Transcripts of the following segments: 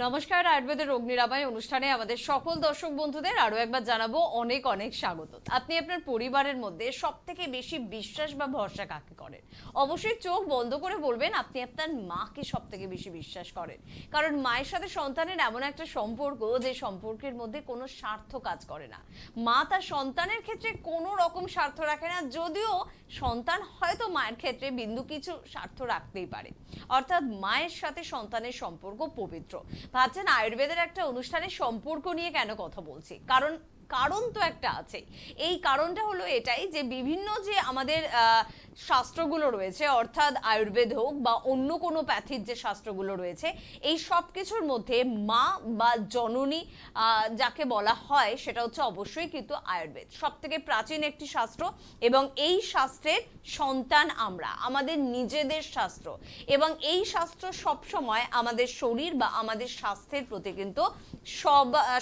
নমস্কার, আয়ুর্বেদের রোগ নিরাময় অনুষ্ঠানে আমাদের সকল দর্শক বন্ধুদের আরো একবার জানাবো অনেক অনেক স্বাগত। আপনি আপনার পরিবারের মধ্যে সবথেকে বেশি বিশ্বাস বা ভরসা কাকে করেন? অবশ্যই চোখ বন্ধ করে বলবেন আপনি আপনার মাকে সবথেকে বেশি বিশ্বাস করেন। কারণ মায়ের সাথে সন্তানের এমন একটা সম্পর্ক, যে সম্পর্কের মধ্যে কোনো স্বার্থ কাজ করে না। মা তার সন্তানের ক্ষেত্রে কোনো রকম স্বার্থ রাখে না, যদিও সন্তান হয়তো মায়ের ক্ষেত্রে বিন্দু কিছু স্বার্থ রাখতেই পারে। অর্থাৎ মায়ের সাথে সন্তানের সম্পর্ক পবিত্র। ভাবছেন আয়ুর্বেদের একটা অনুষ্ঠানের সম্পর্ক নিয়ে কেন কথা বলছি? কারণ তো একটা আছে। এই কারণটা হলো এটাই যে বিভিন্ন যে আমাদের শাস্ত্রগুলো রয়েছে, অর্থাৎ আয়ুর্বেদ হোক বা অন্য কোনো প্যাথির যে শাস্ত্রগুলো রয়েছে, এই সব কিছুর মধ্যে মা বা জননী যাকে বলা হয় সেটা হচ্ছে অবশ্যই কিন্তু আয়ুর্বেদ সব থেকে প্রাচীন একটি শাস্ত্র। এবং এই শাস্ত্রের সন্তান আমরা, আমাদের নিজেদের শাস্ত্র। এবং এই শাস্ত্র সবসময় আমাদের শরীর বা আমাদের স্বাস্থ্যের প্রতি কিন্তু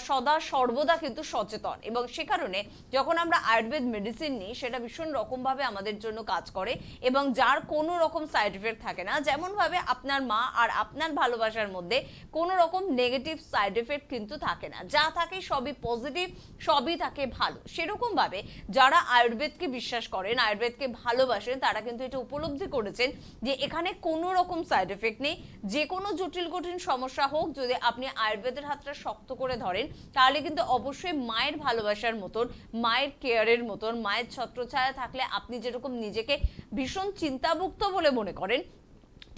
সদা সর্বদা কিন্তু সচেতন। এবং সে কারণে যখন আমরা আয়ুর্বেদ মেডিসিন নিই, সেটা ভীষণ রকমভাবে আমাদের জন্য কাজ করে এবং যার কোনো রকম সাইড এফেক্ট থাকে না। যেমনভাবে আপনার মা আর আপনার ভালোবাসার মধ্যে কোনো রকম নেগেটিভ সাইড এফেক্ট কিন্তু থাকে না, যা থাকে সবই পজিটিভ, সবই থাকে ভালো। সেরকমভাবে যারা আয়ুর্বেদকে বিশ্বাস করেন, আয়ুর্বেদকে ভালোবাসেন, তারা কিন্তু এটা উপলব্ধি করেছেন যে এখানে কোনো রকম সাইড এফেক্ট নেই। যে কোনো জটিল কঠিন সমস্যা হোক, যদি আপনি আয়ুর্বেদের হাতটা শক্ত করে ধরেন, তাহলে কিন্তু অবশ্যই মায়ের ভালোবাসার মতন, মায়ের কেয়ারের মতন, মায়ের ছত্রছায়া থাকলে আপনি যেরকম নিজেকে ভীষণ চিন্তামুক্ত বলে মনে করেন,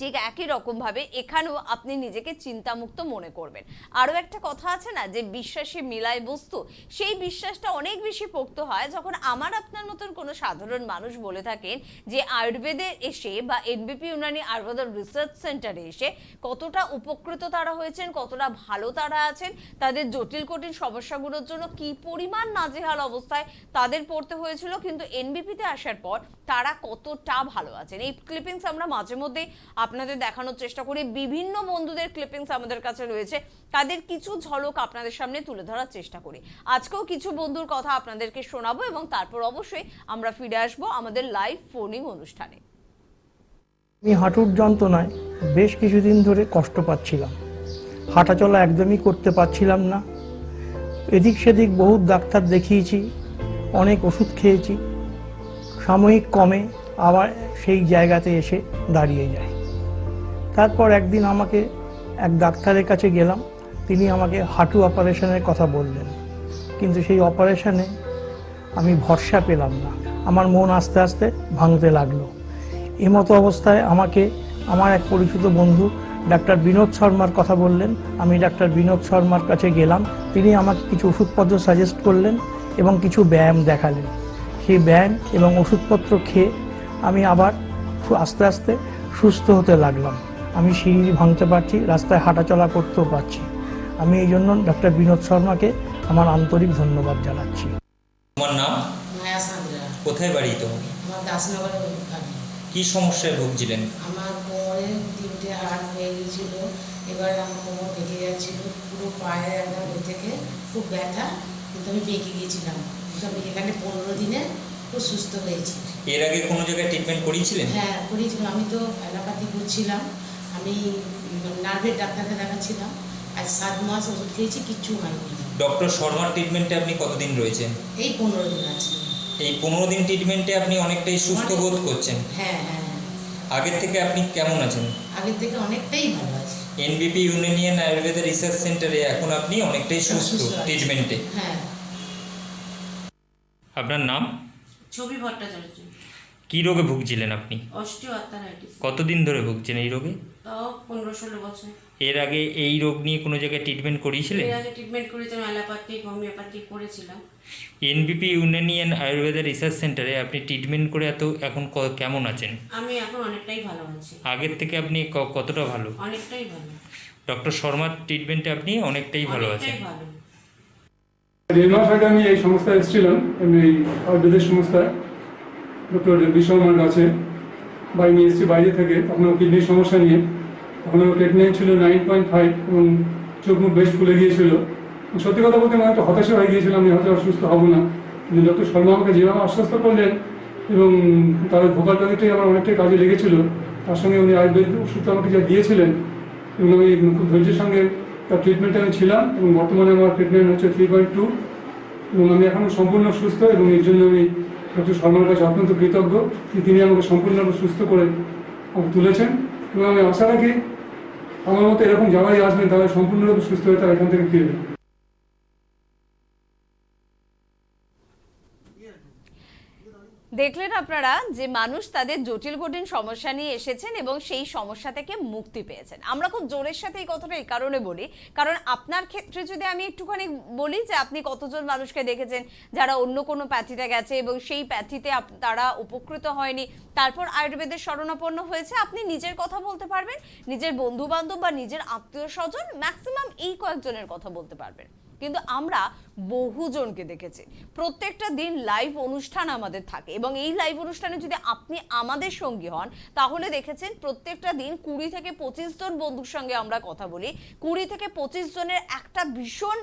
ঠিক একই রকম ভাবে এখানেও আপনি নিজেকে চিন্তামুক্ত মনে করবেন। আরো একটা কথা আছে না, যে বিশ্বাসে মিলায় বস্তু। সেই বিশ্বাসটা অনেক বেশি পোক্ত হয় যখন আমার আপনার মতন কোনো সাধারণ মানুষ বলে থাকেন যে আয়ুর্বেদে এসে বা এনবিপি ইউনানি আয়ুর্বেদ রিসার্চ সেন্টারে এসে কতটা উপকৃত তারা হয়েছেন, কতটা ভালো তারা আছেন, তাদের জটিল কঠিন সমস্যাগুলোর জন্য কি পরিমাণ নাজেহাল অবস্থায় তাদের পড়তে হয়েছিল, কিন্তু এনবিপিতে আসার পর তারা কতটা ভালো আছেন। এই ক্লিপিংস আমরা মাঝে মধ্যে আপনাদের দেখানোর চেষ্টা করি। বিভিন্ন বন্ধুদের ক্লিপিংস আমাদের কাছে রয়েছে, তাদের কিছু ঝলক আপনাদের সামনে তুলে ধরার চেষ্টা করি। আজকেও কিছু বন্ধুর কথা আপনাদেরকে শোনাবো এবং তারপর অবশ্যই আমরা ফিরে আসবো আমাদের লাইভ ফোনিং অনুষ্ঠানে। আমি হাঁটুর যন্ত্রণায় বেশ কিছুদিন ধরে কষ্ট পাচ্ছিলাম। হাঁটাচলা একদমই করতে পারছিলাম না। এদিক সেদিক বহু ডাক্তার দেখিয়েছি, অনেক ওষুধ খেয়েছি, সাময়িক কমে আবার সেই জায়গাতে এসে দাঁড়িয়ে যায়। তারপর একদিন আমাকে এক ডাক্তারের কাছে গেলাম, তিনি আমাকে হাঁটু অপারেশনের কথা বললেন, কিন্তু সেই অপারেশনে আমি ভরসা পেলাম না। আমার মন আস্তে আস্তে ভাঙতে লাগলো। এমতো অবস্থায় আমাকে আমার এক পরিচিত বন্ধু ডাক্তার বিনোদ শর্মার কথা বললেন। আমি ডাক্তার বিনোদ শর্মার কাছে গেলাম, তিনি আমাকে কিছু ওষুধপত্র সাজেস্ট করলেন এবং কিছু ব্যায়াম দেখালেন। সেই ব্যায়াম এবং ওষুধপত্র খেয়ে আমি আবার আস্তে আস্তে সুস্থ হতে লাগলাম। আমি সিঁড়ি ভাঙতে পারছি, রাস্তায় হাঁটাচলা করতেও পারছি। আমি এই জন্য ডক্টর বিনোদ শর্মাকে আমার আন্তরিক ধন্যবাদ জানাচ্ছি। তোমার নাম? মায়া সাঁতরা। কোথায় বাড়ি তোমার? আমার দাসনগরে বাড়ি। কি সমস্যায় ভুগছিলেন? আমার কোমরে 3টে হাড় হয়ে গিয়েছিল, এবার আমার কোমর বেঁকে যাচ্ছিল, পুরো পায়ে একদম থেকে খুব ব্যথা, কিন্তু আমি বেঁকে গিয়েছিলাম। কিন্তু আমি এখানে 15 দিনে খুব সুস্থ হয়েছি। এর আগে কোনো জায়গায় ট্রিটমেন্ট করিয়েছিলেন? হ্যাঁ করিয়েছিলাম, আমি তো অ্যালোপ্যাথি করছিলাম, আমি নার্ভের ডাক্তারকে দেখাচ্ছিলাম। আজ 7 মাস ওষুধ খেয়েছি, কিচ্ছু হয়নি। ডক্টর শর্মার ট্রিটমেন্টে আপনি কতদিন রয়েছেন? এই 15 দিন আছে। এই 15 দিন ট্রিটমেন্টে আপনি অনেকটাই সুস্থ বোধ করছেন? হ্যাঁ হ্যাঁ, আগের থেকে আপনি কেমন আছেন? আগের থেকে অনেকটাই ভালো আছে। এনবিপি ইউনানিয়ান আয়ুর্বেদ রিসার্চ সেন্টারে এখন আপনি অনেকটাই সুস্থ ট্রিটমেন্টে। হ্যাঁ। আপনার নাম? ছবি ভট্টাচার্য। কি রোগে ভুগছিলেন আপনি? অস্টিওআর্থারাইটিস। কতদিন ধরে ভুগছেন এই রোগে? তাও 15-16 বছর। এর আগে এই রোগ নিয়ে কোনো জায়গায় ট্রিটমেন্ট করিয়েছিলেন? এর আগে ট্রিটমেন্ট করেছিলাম, অ্যালোপ্যাথিক হোমিওপ্যাথিক করেছিলাম। এনবিপি ইউনানিয়ান আয়ুর্বেদ রিসার্চ সেন্টারে আপনি ট্রিটমেন্ট করে এখন কেমন আছেন? আমি এখন অনেকটাই ভালো আছি। আগের থেকে আপনি কতটা ভালো? অনেকটাই ভালো। ডক্টর শর্মার ট্রিটমেন্টে আপনি অনেকটাই ভালো আছেন। অনেকটাই ভালো। 1.5 মাস আগে আমি এই সংস্থায় এসেছিলাম, এমনি আয়ুর্বেদের সংস্থায় ডক্টর বিশ্বকর্মার কাছে। বাড়ি নিয়ে এসেছি বাইরে থেকে, তখন কিডনির সমস্যা নিয়ে। তখন আমার ক্রিয়েটিনিন ছিল 9.5 এবং চোখ মুখ বেশ ফুলে গিয়েছিল। সত্যি কথা বলতে আমি একটা হতাশা হয়ে গিয়েছিলাম, আমি হয়তো অসুস্থ হব না। কিন্তু ডক্টর শর্মা আমাকে যেভাবে আশ্বস্ত করলেন এবং তার ভোকাল টনিকটাই আমার অনেকটাই কাজে লেগেছিল, তার সঙ্গে উনি আয়ুর্বেদ ওষুধটা আমাকে যা দিয়েছিলেন এবং আমি খুব ধৈর্যের সঙ্গে তার ট্রিটমেন্টে আমি ছিলাম এবং বর্তমানে আমার ট্রিটমেন্ট হচ্ছে 3.2 এবং আমি এখনও সম্পূর্ণ সুস্থ এবং এর জন্য আমি ডক্টর শর্মার কাছে অত্যন্ত কৃতজ্ঞ যে তিনি আমাকে সম্পূর্ণভাবে সুস্থ করে আমাকে তুলেছেন এবং আমি আশা রাখি আমার মতো এরকম যারাই আসবেন তারা সম্পূর্ণরূপে সুস্থ হয়ে তারা এখান থেকে ফিরবেন। দেখলেন আপনারা যে মানুষ তাদের জটিল কঠিন সমস্যা নিয়ে এসেছেন এবং সেই সমস্যা থেকে মুক্তি পেয়েছেন। আমরা খুব জোরের সাথে এই কথাটা এই কারণে বলি, কারণ আপনার ক্ষেত্রে যদি আমি একটুখানি বলি যে আপনি কতজন মানুষকে দেখেছেন যারা অন্য কোনো প্যাথিতে গেছে এবং সেই প্যাথিতে তারা উপকৃত হয়নি, তারপর আয়ুর্বেদের শরণাপন্ন হয়েছে। আপনি নিজের কথা বলতে পারবেন, নিজের বন্ধু বান্ধব বা নিজের আত্মীয় স্বজন, ম্যাক্সিমাম এই কয়েকজনের কথা বলতে পারবেন। কিন্তু আমরা বহুজনকে দেখেছি। প্রত্যেকটা দিন লাইভ অনুষ্ঠান আমাদের থাকে এবং এই লাইভ অনুষ্ঠানে যদি আপনি আমাদের সঙ্গী হন তাহলে দেখেছেন প্রত্যেকটা দিন 20 থেকে 25 জন বন্ধুর সঙ্গে আমরা কথা বলি। 20 থেকে 25 জনের একটা ভীষণ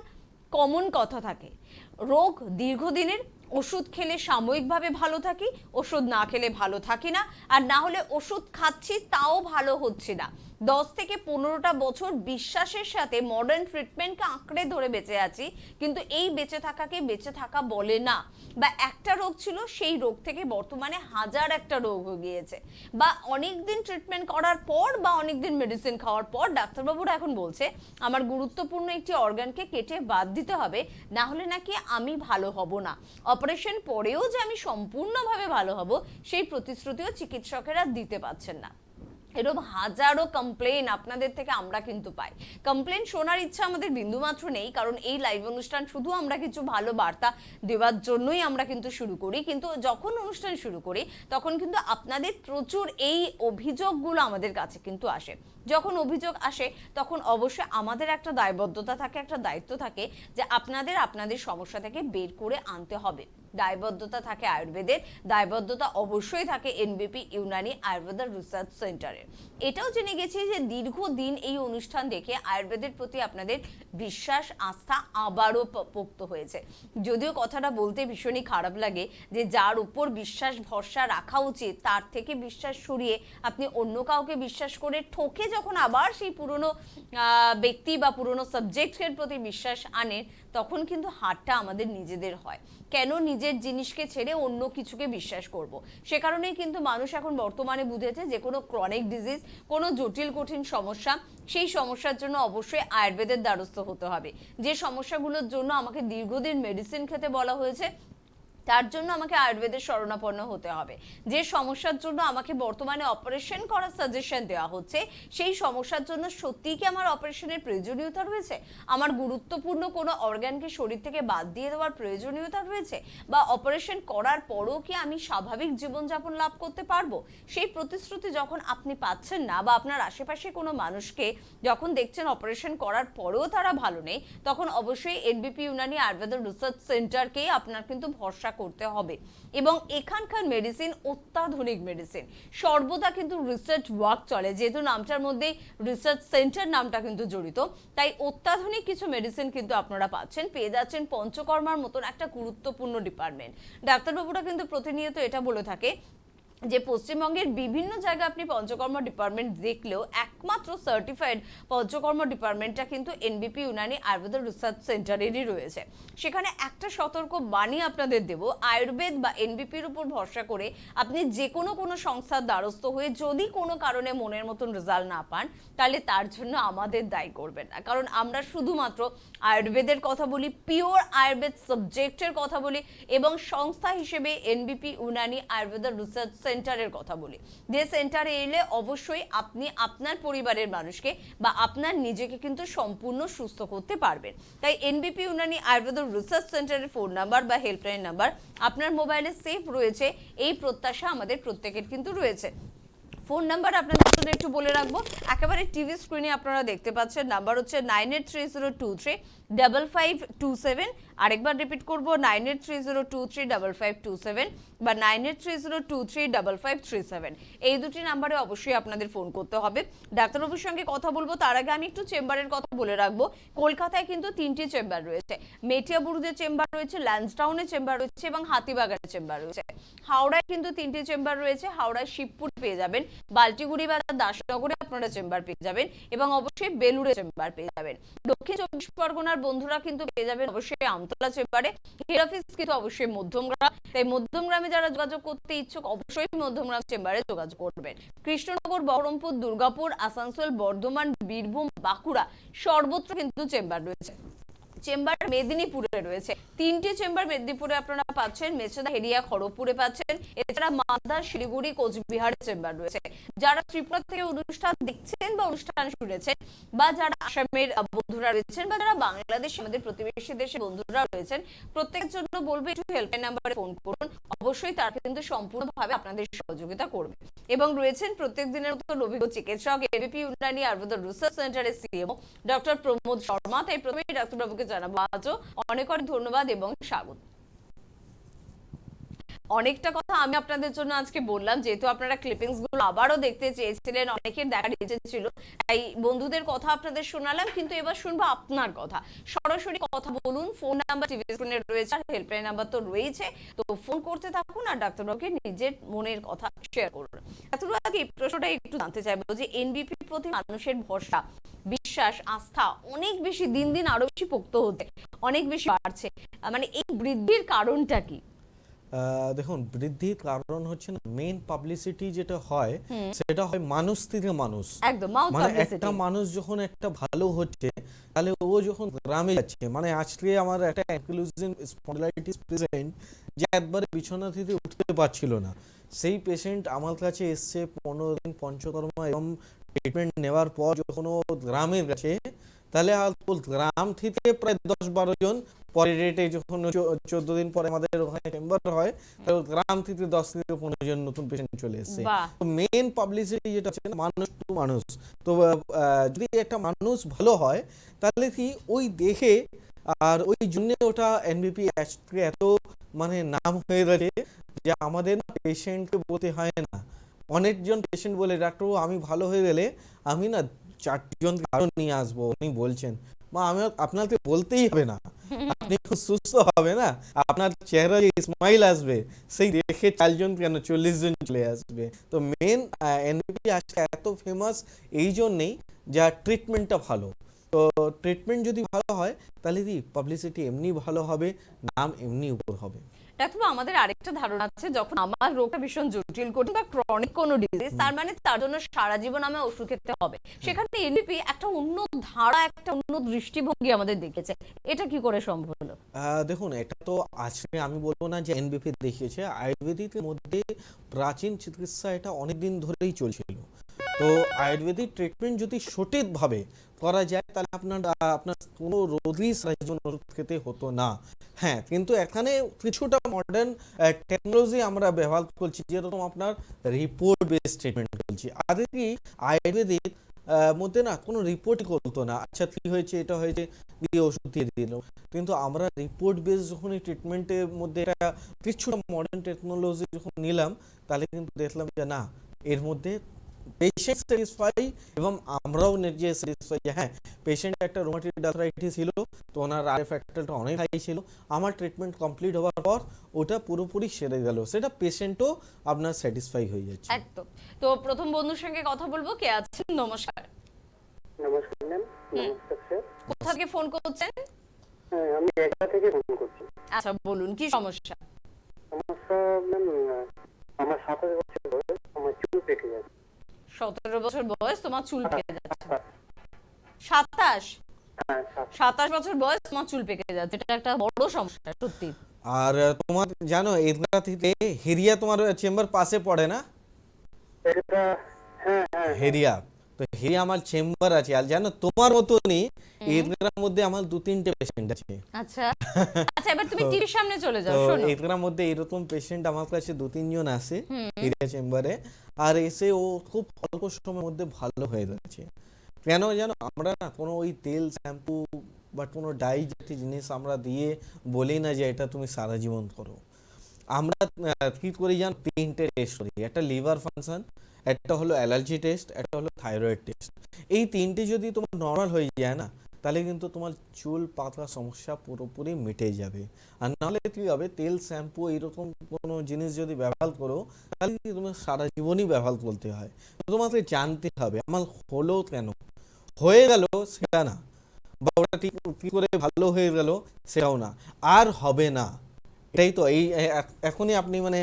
কমন কথা থাকে, রোগ দীর্ঘদিনের, ওষুধ খেলে সাময়িকভাবে ভালো থাকি, ওষুধ না খেলে ভালো থাকি না, আর না হলে ওষুধ খাচ্ছি তাও ভালো হচ্ছে না। 10 থেকে 15টা বছর বিশ্বাসের সাথে মডার্ন ট্রিটমেন্টকে আঁকড়ে ধরে বেঁচে আছি, কিন্তু এই বেঁচে থাকাকে বেঁচে থাকা বলে না। বা একটা রোগ ছিল, সেই রোগ থেকে বর্তমানে হাজার একটা রোগ হয়ে গিয়েছে। বা অনেকদিন ট্রিটমেন্ট করার পর বা অনেকদিন মেডিসিন খাওয়ার পর ডাক্তারবাবুরা এখন বলছে আমার গুরুত্বপূর্ণ একটি অর্গানকে কেটে বাদ দিতে হবে, না হলে নাকি আমি ভালো হব না। অপারেশন পরেও যে আমি সম্পূর্ণভাবে ভালো হব সেই প্রতিশ্রুতিও চিকিৎসকেরা দিতে পারছেন না। এরকম হাজারো কমপ্লেন আপনাদের থেকে আমরা কিন্তু পাই। কমপ্লেন শোনার ইচ্ছা আমাদের বিন্দুমাত্র নেই, কারণ এই লাইভ অনুষ্ঠান শুধু আমরা কিছু ভালো বার্তা দেওয়ার জন্যই আমরা কিন্তু শুরু করি। কিন্তু যখন অনুষ্ঠান শুরু করি তখন কিন্তু আপনাদের প্রচুর এই অভিযোগগুলো আমাদের কাছে কিন্তু আসে। যখন অভিযোগ আসে তখন অবশ্যই আমাদের একটা দায়বদ্ধতা থাকে, একটা দায়িত্ব থাকে যে আপনাদের সমস্যা থেকে বের করে আনতে হবে। দায়বদ্ধতা থাকে আয়ুর্বেদের, দায়বদ্ধতা অবশ্যই থাকে এনবিপি ইউনানি আয়ুর্বেদা রিসার্চ সেন্টারের। এটাও জেনে গেছি যে দীর্ঘদিন এই অনুষ্ঠান দেখে আয়ুর্বেদের প্রতি আপনাদের বিশ্বাস আস্থা আবারও পোক্ত হয়েছে। যদিও কথাটা বলতে ভীষণই খারাপ লাগে যে যার উপর বিশ্বাস ভরসা রাখা উচিত তার থেকে বিশ্বাস সরিয়ে আপনি অন্য কাউকে বিশ্বাস করে ঠকে যখন আবার সেই পুরনো ব্যক্তি বা পুরনো সাবজেক্টের প্রতি বিশ্বাস আনেন, তখন কিন্তু হারটা আমাদের নিজেদের হয়। কেন নিজের জিনিসকে ছেড়ে অন্য কিছুকে বিশ্বাস করব? সে কারণেই কিন্তু মানুষ এখন বর্তমানে বুঝেছে যে কোনো ক্রনিক ডিজিজ, কোনো জটিল কঠিন সমস্যা, সেই সমস্যার জন্য অবশ্যই আয়ুর্বেদের দ্বারস্থ হতে হবে। যে সমস্যাগুলোর জন্য আমাকে দীর্ঘদিন মেডিসিন খেতে বলা হয়েছে তার জন্য আমাকে আয়ুর্বেদের শরণাপন্ন হতে হবে। যে সমস্যার জন্য আমাকে বর্তমানে অপারেশন করার সাজেশন দেওয়া হচ্ছে, সেই সমস্যার জন্য সত্যিই কি আমার অপারেশনের প্রয়োজনীয়তা রয়েছে? আমার গুরুত্বপূর্ণ কোনো অর্গানকে শরীর থেকে বাদ দিয়ে দেওয়ার প্রয়োজনীয়তা রয়েছে? বা অপারেশন করার পরও কি আমি স্বাভাবিক জীবনযাপন লাভ করতে পারবো? সেই প্রতিশ্রুতি যখন আপনি পাচ্ছেন না, বা আপনার আশেপাশে কোনো মানুষকে যখন দেখছেন অপারেশন করার পরেও তারা ভালো নেই, তখন অবশ্যই এনবিপি ইউনানি আয়ুর্বেদা রিসার্চ সেন্টারকেই আপনার কিন্তু ভরসা করতে হবে। এবং এখানকার মেডিসিন অত্যাধুনিক মেডিসিন, সর্বদা কিন্তু রিসার্চ ওয়ার্ক চলে, যেহেতু নামটার মধ্যে রিসার্চ সেন্টার নামটা কিন্তু জড়িত, তাই অত্যাধুনিক কিছু মেডিসিন কিন্তু আপনারা পাচ্ছেন, পেয়ে যাচ্ছেন পঞ্চকর্মার মতন একটা গুরুত্বপূর্ণ ডিপার্টমেন্ট। ডাক্তারবাবুরা কিন্তু প্রতিনিয়ত এটা বলে থাকে যে পশ্চিমবঙ্গের বিভিন্ন জায়গায় আপনি পঞ্চকর্ম ডিপার্টমেন্ট দেখলেও একমাত্র সার্টিফাইড পঞ্চকর্ম ডিপার্টমেন্টটা কিন্তু এনবিপি ইউনানি আয়ুর্বেদ রিসার্চ সেন্টারেরই রয়েছে। সেখানে একটা সতর্ক বাণী আপনাদের দেব, আয়ুর্বেদ বা এনবিপির উপর ভরসা করে আপনি যে কোনো সংস্থার দ্বারস্থ হয়ে যদি কোনো কারণে মনের মতন রেজাল্ট না পান, তাহলে তার জন্য আমাদের দায়ী করবেন না, কারণ আমরা শুধুমাত্র আয়ুর্বেদের কথা বলি, পিওর আয়ুর্বেদ সাবজেক্টের কথা বলি, এবং সংস্থা হিসেবে এনবিপি ইউনানি আয়ুর্বেদ রিসার্চ সেন্টারের কথা বলি, যে সেন্টারে এলে অবশ্যই আপনি আপনার পরিবারের মানুষকে বা আপনার নিজেকে কিন্তু সম্পূর্ণ সুস্থ করতে পারবেন। তাই এনবিপি ইউনানি আয়ুর্বেদ রিসার্চ সেন্টারের ফোন নাম্বার বা হেল্পলাইন নাম্বার আপনার মোবাইলে সেভ রয়েছে, এই প্রত্যাশা আমাদের প্রত্যেকের কিন্তু রয়েছে। ফোন নাম্বার আপনাদের জন্য একটু বলে রাখবো, একেবারে টিভি স্ক্রিনে আপনারা দেখতে পাচ্ছেন, নাম্বার হচ্ছে 9830235527 আরেকবার রিপিট করব 9830235527 বা 9830235537, এই দুটি নাম্বারে অবশ্যই আপনাদের ফোন করতে হবে। ডাক্তারবাবুর সঙ্গে কথা বলবো তার আগে আমি একটু চেম্বারের কথা বলে রাখবো। কলকাতায় কিন্তু 3টি চেম্বার রয়েছে, মেটিয়াবুরুজে চেম্বার রয়েছে, ল্যান্সডাউনে চেম্বার রয়েছে এবং হাতিবাগানে চেম্বার রয়েছে। হাওড়ায় কিন্তু 3টি চেম্বার রয়েছে, হাওড়ায় শিবপুর পেয়ে যাবেন, বাল্টিগুড়ি বা দাসনগরে আপনারা চেম্বার পেয়ে যাবেন এবং অবশ্যই বেলুড়ে চেম্বার পেয়ে যাবেন। দক্ষিণ 24 পরগনার বন্ধুরা কিন্তু পেয়ে যাবেন অবশ্যই আমতলা চেম্বারে। হেড অফিস কিন্তু অবশ্যই মধ্যমগ্রাম, তাই মধ্যমগ্রামে যারা যোগাযোগ করতে ইচ্ছুক অবশ্যই মধ্যমগ্রাম চেম্বারে যোগাযোগ করবেন। কৃষ্ণনগর, বহরমপুর, দুর্গাপুর, আসানসোল, বর্ধমান, বীরভূম, বাঁকুড়া সর্বত্র কিন্তু চেম্বার রয়েছে। চেম্বার মেদিনীপুরে রয়েছে, 3টি চেম্বার মেদিনীপুরে আপনারা পাচ্ছেন, মেচেদা, হেরিয়া, খড়গপুরে পাচ্ছেন। এছাড়া মালদা, শিলিগুড়ি, কোচবিহারে চেম্বার রয়েছে। যারা ত্রিপুরা থেকে অনুষ্ঠান দেখছেন বা অনুষ্ঠান শুনেছেন, বা যারা আসামের বন্ধুরা রয়েছেন, বা যারা বাংলাদেশ আমাদের প্রতিবেশী দেশের বন্ধুরা রয়েছেন, প্রত্যেকের জন্য বলবো একটু হেল্পলাইন নাম্বারে ফোন করুন। অবশ্যই তারা কিন্তু সম্পূর্ণভাবে আপনাদের সহযোগিতা করবে। এবং রয়েছেন প্রত্যেক দিনের মতো অভিজ্ঞ চিকিৎসক, এবিপি ইউনানি আয়ুর্বেদ রিসার্চ সেন্টারের সিএমও ডক্টর প্রমোদ শর্মা। তাই প্রথমেই ডাক্তারবাবুকে জানাবো আজও অনেক অনেক ধন্যবাদ এবং স্বাগত। অনেকটা কথা আমি আপনাদের জন্য আজকে বললাম, যেহেতু আপনারা ক্লিপিংস গুলো আবারও দেখতে চেয়েছিলেন, অনেকের দেখার ইচ্ছে ছিল, তাই বন্ধুদের কথা আপনাদের শোনালাম। কিন্তু এবার শুনবো আপনার কথা, সরাসরি কথা বলুন। ফোন নাম্বার টিভি স্ক্রিনে রয়েছে, আর হেল্পলাইন নাম্বার তো রয়েছে, তো ফোন করতে থাকুন আর ডাক্তারবাবুকে নিজের মনের কথা শেয়ার করুন। ডাক্তারবাবু আগে এই প্রশ্নটা একটু জানতে চাইবো যে এনবিপির প্রতি মানুষের ভরসা, বিশ্বাস, আস্থা অনেক বেশি দিন দিন আরো বেশি পোক্ত হতে, অনেক বেশি বাড়ছে, মানে এই বৃদ্ধির কারণটা কি? দেখুন, বৃদ্ধির কারণ হচ্ছে না, মেইন পাবলিসিটি যেটা হয় সেটা হয় মানুষ থেকে মানুষ। একদম মাউথ মানে পাবলিসিটি। একটা মানুষ যখন একটা ভালো হচ্ছে, তাহলে ও যখন গ্রামে যাচ্ছে, মানে আজকে আমার একটা অ্যানকিলোজিং স্পন্ডিলাইটিস পেশেন্ট যে একবারে বিছানা থেকে উঠতে পারছিল না, সেই পেশেন্ট আমার কাছে এসছে 15 দিন পঞ্চকর্মা এবং ট্রিটমেন্ট নেওয়ার পর যখন ও গ্রামে গেছে, তাহলে গ্রাম থেকে প্রায় 10-12 জন পরের রেটে, যখন 14 দিন পরে আমাদের ওখানে চেম্বার হয়, তাহলে গ্রাম থেকে 10 থেকে 15 জন নতুন পেশেন্ট চলে এসেছে। তো মেইন পাবলিসিটি যেটা হচ্ছে মানুষ টু মানুষ। তো যদি একটা মানুষ ভালো হয়, তাহলে কি ওই দেখে, আর ওই জন্য ওটা এনবিপি আজকে এত মানে নাম হয়ে গেছে যে আমাদের পেশেন্টকে বলতে হয় না। অনেকজন পেশেন্ট বলে, ডাক্তার আমি ভালো হয়ে গেলে আমি না 4 জনকে আরো নিয়ে আসবো। উনি বলছেন, মা আমি আপনাকে বলতেই হবে না, আপনি খুব সুস্থ হবে না, আপনার চেহারা যে স্মাইল আসবে সেই দেখে 4 জন কেন 40 জন চলে আসবে। তো মেন এনবিপি আজকে এত ফেমাস এই জন্যেই, যা ট্রিটমেন্টটা ভালো। তো ট্রিটমেন্ট যদি ভালো হয়, তাহলে কি পাবলিসিটি এমনি ভালো হবে, নাম এমনি উপর হবে। ডাক্তারবাবু আমাদের আরেকটা ধারণা আছে, যখন আমার রোগটা ভীষণ জটিল কঠিন বা ক্রনিক কোনো ডিজিজ, তার মানে তার জন্য সারা জীবন আমি ওষুধ খেতে হবে। সেখানে এনবিপি একটা অন্য ধারা, একটা অন্য দৃষ্টিভঙ্গি আমাদের দেখেছে, এটা কি করে সম্ভব হলো? দেখুন, এটা তো আজকে আমি বলবো না যে এনবিপি দেখিয়েছে। আয়ুর্বেদিকের মধ্যে প্রাচীন চিকিৎসা এটা অনেকদিন ধরেই চলছিল। তো আয়ুর্বেদিক ট্রিটমেন্ট যদি সঠিকভাবে করা যায়, তাহলে আপনার কোনো রোগী সারা জীবন ওষুধ খেতে হতো না। হ্যাঁ, কিন্তু এখানে কিছুটা মডার্ন টেকনোলজি আমরা ব্যবহার করছি, যেরকম আপনার রিপোর্ট বেস ট্রিটমেন্ট করছি। আগে কি আয়ুর্বেদিক মধ্যে না কোনো রিপোর্টই করতো না, আচ্ছা কি হয়েছে, এটা হয়েছে, দিয়ে ওষুধ দিয়ে দিল। কিন্তু আমরা রিপোর্ট বেস যখন এই ট্রিটমেন্টের মধ্যে একটা কিছুটা মডার্ন টেকনোলজি যখন নিলাম, তাহলে কিন্তু দেখলাম যে না, এর মধ্যে পেশেন্ট স্যাটিসফাই এবং আমরাও নিজে স্যাটিসফাই যে হ্যাঁ, পেশেন্ট একটা রোমাটিক আর্থ্রাইটিস ছিল, তো ওনার আর ফ্যাক্টরটা অনেক হাই ছিল, আমার ট্রিটমেন্ট কমপ্লিট হওয়ার পর ওটা পুরোপুরি সেরে গেল, সেটা পেশেন্টও আপনার স্যাটিসফাই হয়ে যাচ্ছে। একদম। তো প্রথম বন্ধুর সঙ্গে কথা বলবো, কে আছেন? নমস্কার। নমস্কার ম্যাম। নমস্কার স্যার। কোথা থেকে ফোন করছেন? হ্যাঁ, আমি একা থেকে ফোন করছি। আচ্ছা বলুন, কি সমস্যা? সমস্যা ম্যাম, আমার 27 বছর বয়স, আমার চুল পেকে যাচ্ছে। 17 বছর বয়স, তোমার চুল পেকে যাচ্ছে? 27? হ্যাঁ, 27 বছর বয়স, তোমার চুল পেকে যাচ্ছে, এটা একটা বড় সমস্যা সত্যি। আর তোমার জানো, এদরা থেকে হেরিয়া তোমার চেম্বার পাশে পড়ে না? এটা হ্যাঁ হ্যাঁ হেরিয়া, তো হেরিয়া আমার চেম্বার আছে। আর জানো, তোমার মতনই এদরার মধ্যে আমার 2-3টে পেশেন্ট আছে। আচ্ছা আচ্ছা, এবার তুমি টিভির সামনে চলে যাও, তো শোনো। এদরার মধ্যে এরকম পেশেন্ট আমার কাছে 2-3 জন আসে হেরিয়া চেম্বারে, আর এসে ও খুব অল্প সময়ের মধ্যে ভালো হয়ে যাচ্ছে। কেন জানো, আমরা না কোনো ওই তেল, শ্যাম্পু বা কোনো ডাই একটি জিনিস আমরা দিয়ে বলি না যে এটা তুমি সারা জীবন করো। আমরা কি করি জান, 3টে টেস্ট করি, একটা লিভার ফাংশন, একটা হলো অ্যালার্জি টেস্ট, একটা হলো থাইরয়েড টেস্ট। এই 3টে যদি তোমার নর্মাল হয়ে যায় না, তাহলে কিন্তু তোমার চুল পাতলা সমস্যা পুরোপুরি মিটে যাবে। আর নাহলে কি হবে, তেল শ্যাম্পু এইরকম কোনো জিনিস যদি ব্যবহার করো, তাহলে কি তোমার সারা জীবনই ব্যবহার করতে হয়। তো তোমাকে জানতে হবে আমার হলো কেন, হয়ে গেল সেটা না, বা ওটা ঠিক কি করে ভালো হয়ে গেল সেটাও না, আর হবে না। এটাই তো এই এখনই আপনি মানে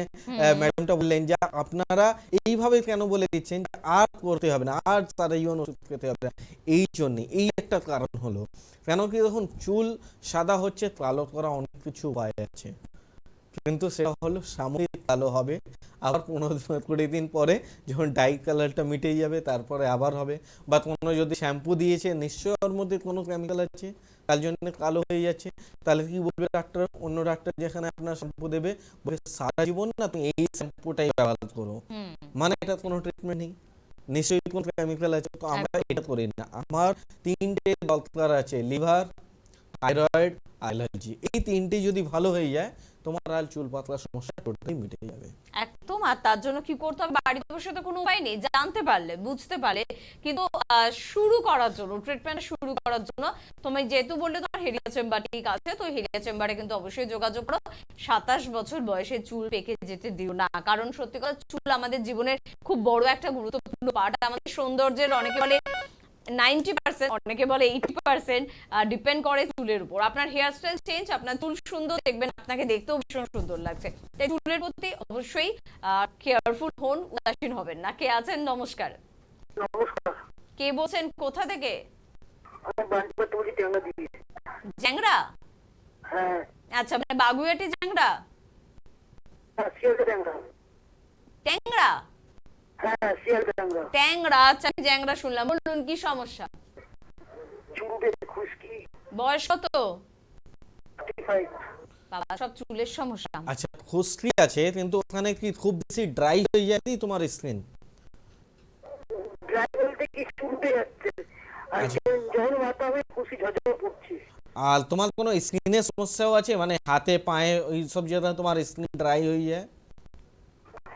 ম্যাডামটা বললেন যে আপনারা এইভাবে কেন বলে দিচ্ছেন যে আর করতে হবে না, আর সারা জীবন ওষুধ খেতে হবে না। এই জন্য এই একটা কারণ হলো, কেন কি যখন চুল সাদা হচ্ছে কালো করা অনেক কিছু উপায় আছে, কিন্তু সেটা হলো সাময়িক কালো হবে, আবার 15-20 দিন পরে যখন ডাই কালারটা মিটে যাবে তারপরে আবার হবে। বা কোনো যদি শ্যাম্পু দিয়েছে নিশ্চয়ই ওর মধ্যে কোনো কেমিক্যাল আছে, তার জন্য কালো হয়ে যাচ্ছে। তাহলে কি বলবে ডাক্তার, অন্য ডাক্তার যেখানে আপনার শ্যাম্পু দেবে বলে সারা জীবন না তুমি এই শ্যাম্পুটাই ব্যবহার করো, মানে এটা কোনো ট্রিটমেন্ট নেই, নিশ্চয়ই কোনো কেমিক্যাল আছে। তো আমরা এটা করি না, আমার 3টে দরকার আছে, লিভার, থাইরয়েড, অ্যালার্জি। এই 3টে যদি ভালো হয়ে যায় তোমার আর চুল পাতলা সমস্যা টোটালি মিটে যাবে। একদম। আর তার জন্য কি করতে হবে, বাড়িতে বসে তো কোনো উপায় নেই, জানতে পারলে বুঝতে পারলে, কিন্তু শুরু করার জন্য, ট্রিটমেন্ট শুরু করার জন্য তুমি যেহেতু বললে তোমার হেরিয়া চেম্বার ঠিক আছে, তো হেরিয়া চেম্বারে কিন্তু অবশ্যই যোগাযোগ করো। 27 বছর বয়সে চুল পেকে যেতে দিও না, কারণ সত্যি কথা চুল আমাদের জীবনের খুব বড় একটা গুরুত্বপূর্ণ পার্ট। আমাদের সৌন্দর্যের অনেকে বলে 90%, অনেকে বলে 80% ডিপেন্ড করে চুলের উপর। আপনার হেয়ার স্টাইল চেঞ্জ, আপনার চুল সুন্দর, দেখবেন আপনাকে দেখতেও ভীষণ সুন্দর লাগছে। তাই চুলের প্রতি অবশ্যই কেয়ারফুল হন, উদাসীন হবেন না। কে আছেন? নমস্কার। নমস্কার, কে বলছেন, কোথা থেকে? আমি বাঞ্চিপাত বলি, টেঙ্গা দিদি। জ্যাংরা? হ্যাঁ, আচ্ছা, মানে বাগুইয়াটি জ্যাংরা? শিয়ালদা টেঙ্গা। ট্যাংরা? হ্যাঁ, শিয়ালদা টেঙ্গা। ট্যাংরা, আচ্ছা আমি জ্যাংরা শুনলাম। বলুন কি সমস্যা? চুল বেশি খুশকি। বয়স কত? 35। বাবা, সব চুলের সমস্যা। আচ্ছা, খুশকি আছে, কিন্তু ওখানে কি খুব বেশি ড্রাই হয়ে যায় কি তোমার স্কিন? ড্রাই বলতে কি চুলতে যাচ্ছে, আর যখন মাথা আমি খুশি ঝরঝরে পড়ছি। আর তোমার কোনো স্কিনের সমস্যাও আছে, মানে হাতে পায়ে ওই সব জায়গায় তোমার স্কিন ড্রাই হয়ে যায়,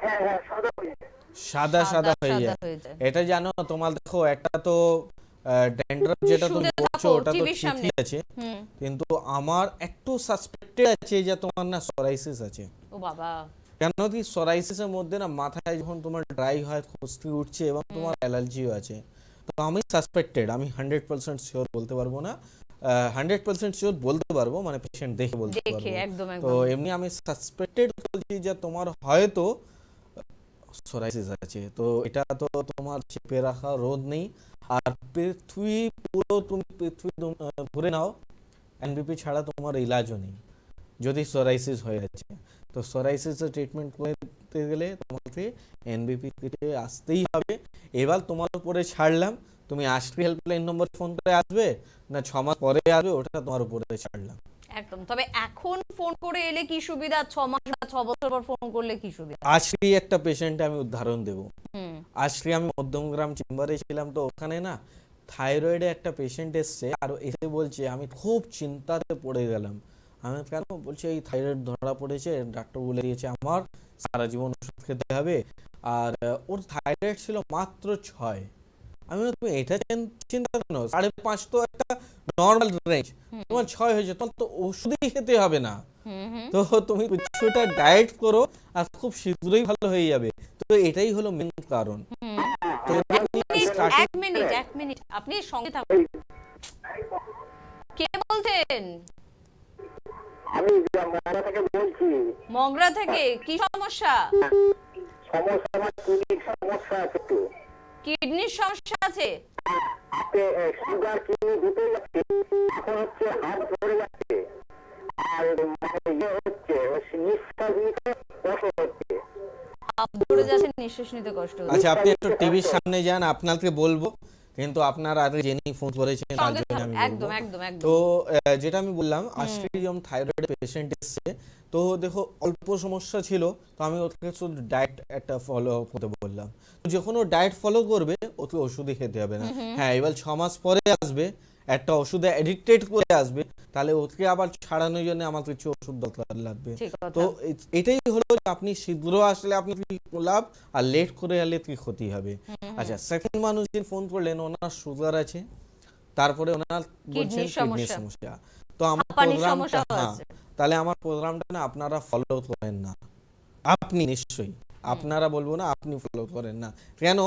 হ্যাঁ হ্যাঁ, সাদা হয়ে যায়। সাদা সাদা হয়ে যায়? হয়ে যায়। এটা জানো, তোমার দেখো একটা তো ড্যান্ড্রাফ যেটা তুমি শুনতে বলছো থাকো, ওটা তো টিভির সামনে। ঠিকই আছে, হুম। কিন্তু আমার একটু সাসপেক্টেড আছে যে তোমার না সরাইসিস আছে। ও বাবা। কেন কি সরাইসিসের মধ্যে না মাথায় যখন তোমার ড্রাই হয়, খুশকি উঠছে এবং তোমার অ্যালার্জিও আছে। তো আমি সাসপেক্টেড, আমি 100% শিওর বলতে পারবো না, 100% শিওর বলতে পারবো, মানে পেশেন্ট দেখে বলতে দেখে পারবো। একদম তো একদম। এমনি আমি সাসপেক্টেড বলছি যে তোমার হয়তো সোরাইসিস আছে। তো এটা তো তোমার চেপে রাখা রোদ নেই। আর পৃথিবী পুরো তুমি পৃথিবী ঘুরে নাও, এনবিপি ছাড়া তোমার ইলাজও নেই যদি সোরাইসিস হয়ে যাচ্ছে। তো সোরাইসিসের ট্রিটমেন্ট করতে গেলে তোমাকে এনবিপি থেকে আসতেই হবে। এবার তোমার উপরে ছাড়লাম, তুমি আশকি হেল্পলাইন নম্বর ফোন করে আসবে না 6 মাস পরে আসবে, ওটা তোমার উপরে ছাড়লাম। একদম। তবে এখন ফোন করে এলে কি সুবিধা, 6 মাস বা 6 বছর পর ফোন করলে কি সুবিধা? আজকে একটা পেশেন্ট আমি উদাহরণ দেব। হুম। আজকে আমি মধ্যমগ্রাম চেম্বারে ছিলাম, তো ওখানে না থাইরয়েডে একটা পেশেন্ট এসছে, আর এসে বলছে আমি খুব চিন্তাতে পড়ে গেলাম। আমি কেন? বলছে এই থাইরয়েড ধরা পড়েছে, ডাক্তার বলে দিয়েছে আমার সারা জীবন ওষুধ খেতে হবে। আর ওর থাইরয়েড ছিল মাত্র 6। আমি বললাম, তুমি এটা চিন্তা কেন, 5.5 তো একটা নর্মাল রেঞ্জ, তোমার 6 হয়েছে, তোমার তো ওষুধই খেতে হবে না। তো তুমি কিছুটা ডায়েট করো আর খুব শীঘ্রই ভালো হয়ে যাবে। তো এটাই হলো মেন কারণ। তো এক মিনিট আপনি সঙ্গে থাকুন। কে বলছেন? আমি মগরা থেকে বলছি। মগরা থেকে? কি সমস্যা? সমস্যা আমার কিডনির সমস্যা আছে তো। কিডনির সমস্যা আছে? সুগার কিডনি দুটোই যাচ্ছে, এখন হচ্ছে হাত ধরে যাচ্ছে, আর মানে ইয়ে হচ্ছে নিঃশ্বাস নিতে কষ্ট হচ্ছে। হাত ধরে যাচ্ছে, নিঃশ্বাস নিতে কষ্ট হচ্ছে। আচ্ছা, আপনি একটু টিভির সামনে যান, আপনাকে বলবো, কিন্তু আপনার আগে জেনেই ফোন করেছেন তার সঙ্গে জন্য আমি একদম বলবো। একদম একদম। তো যেটা আমি বললাম, আজকে যেমন থাইরয়েড পেশেন্ট এসছে, তো দেখো অল্প সমস্যা ছিল, তো আমি ওকে শুধু ডায়েট একটা ফলো করতে বললাম। তো যখন ও ডায়েট ফলো করবে ওকে ওষুধই খেতে হবে না। হ্যাঁ, এবার 6 মাস পরে আসবে, একটা ওষুধে অ্যাডিক্টেড করে আসবে, তাহলে ওকে আবার ছাড়ানোর জন্য আমার কিছু ওষুধ দরকার লাগবে। ঠিক কথা। তো এটাই হলো যে আপনি শীঘ্র আসলে আপনি কি লাভ, আর লেট করে এলে কি ক্ষতি হবে। আচ্ছা, সেকেন্ড মানুষ যে ফোন করলেন, ওনার সুগার আছে, তারপরে ওনার বলছেন কিডনির সমস্যা। সমস্যা। তো আমার হাঁপানির প্রোগ্রামটা, সমস্যাও হ্যাঁ, আছে। তাহলে আমার প্রোগ্রামটা না আপনারা ফলো করেন না। আপনি নিশ্চয়ই, আপনারা বলবো না, আপনি ফলো করেন না কেন?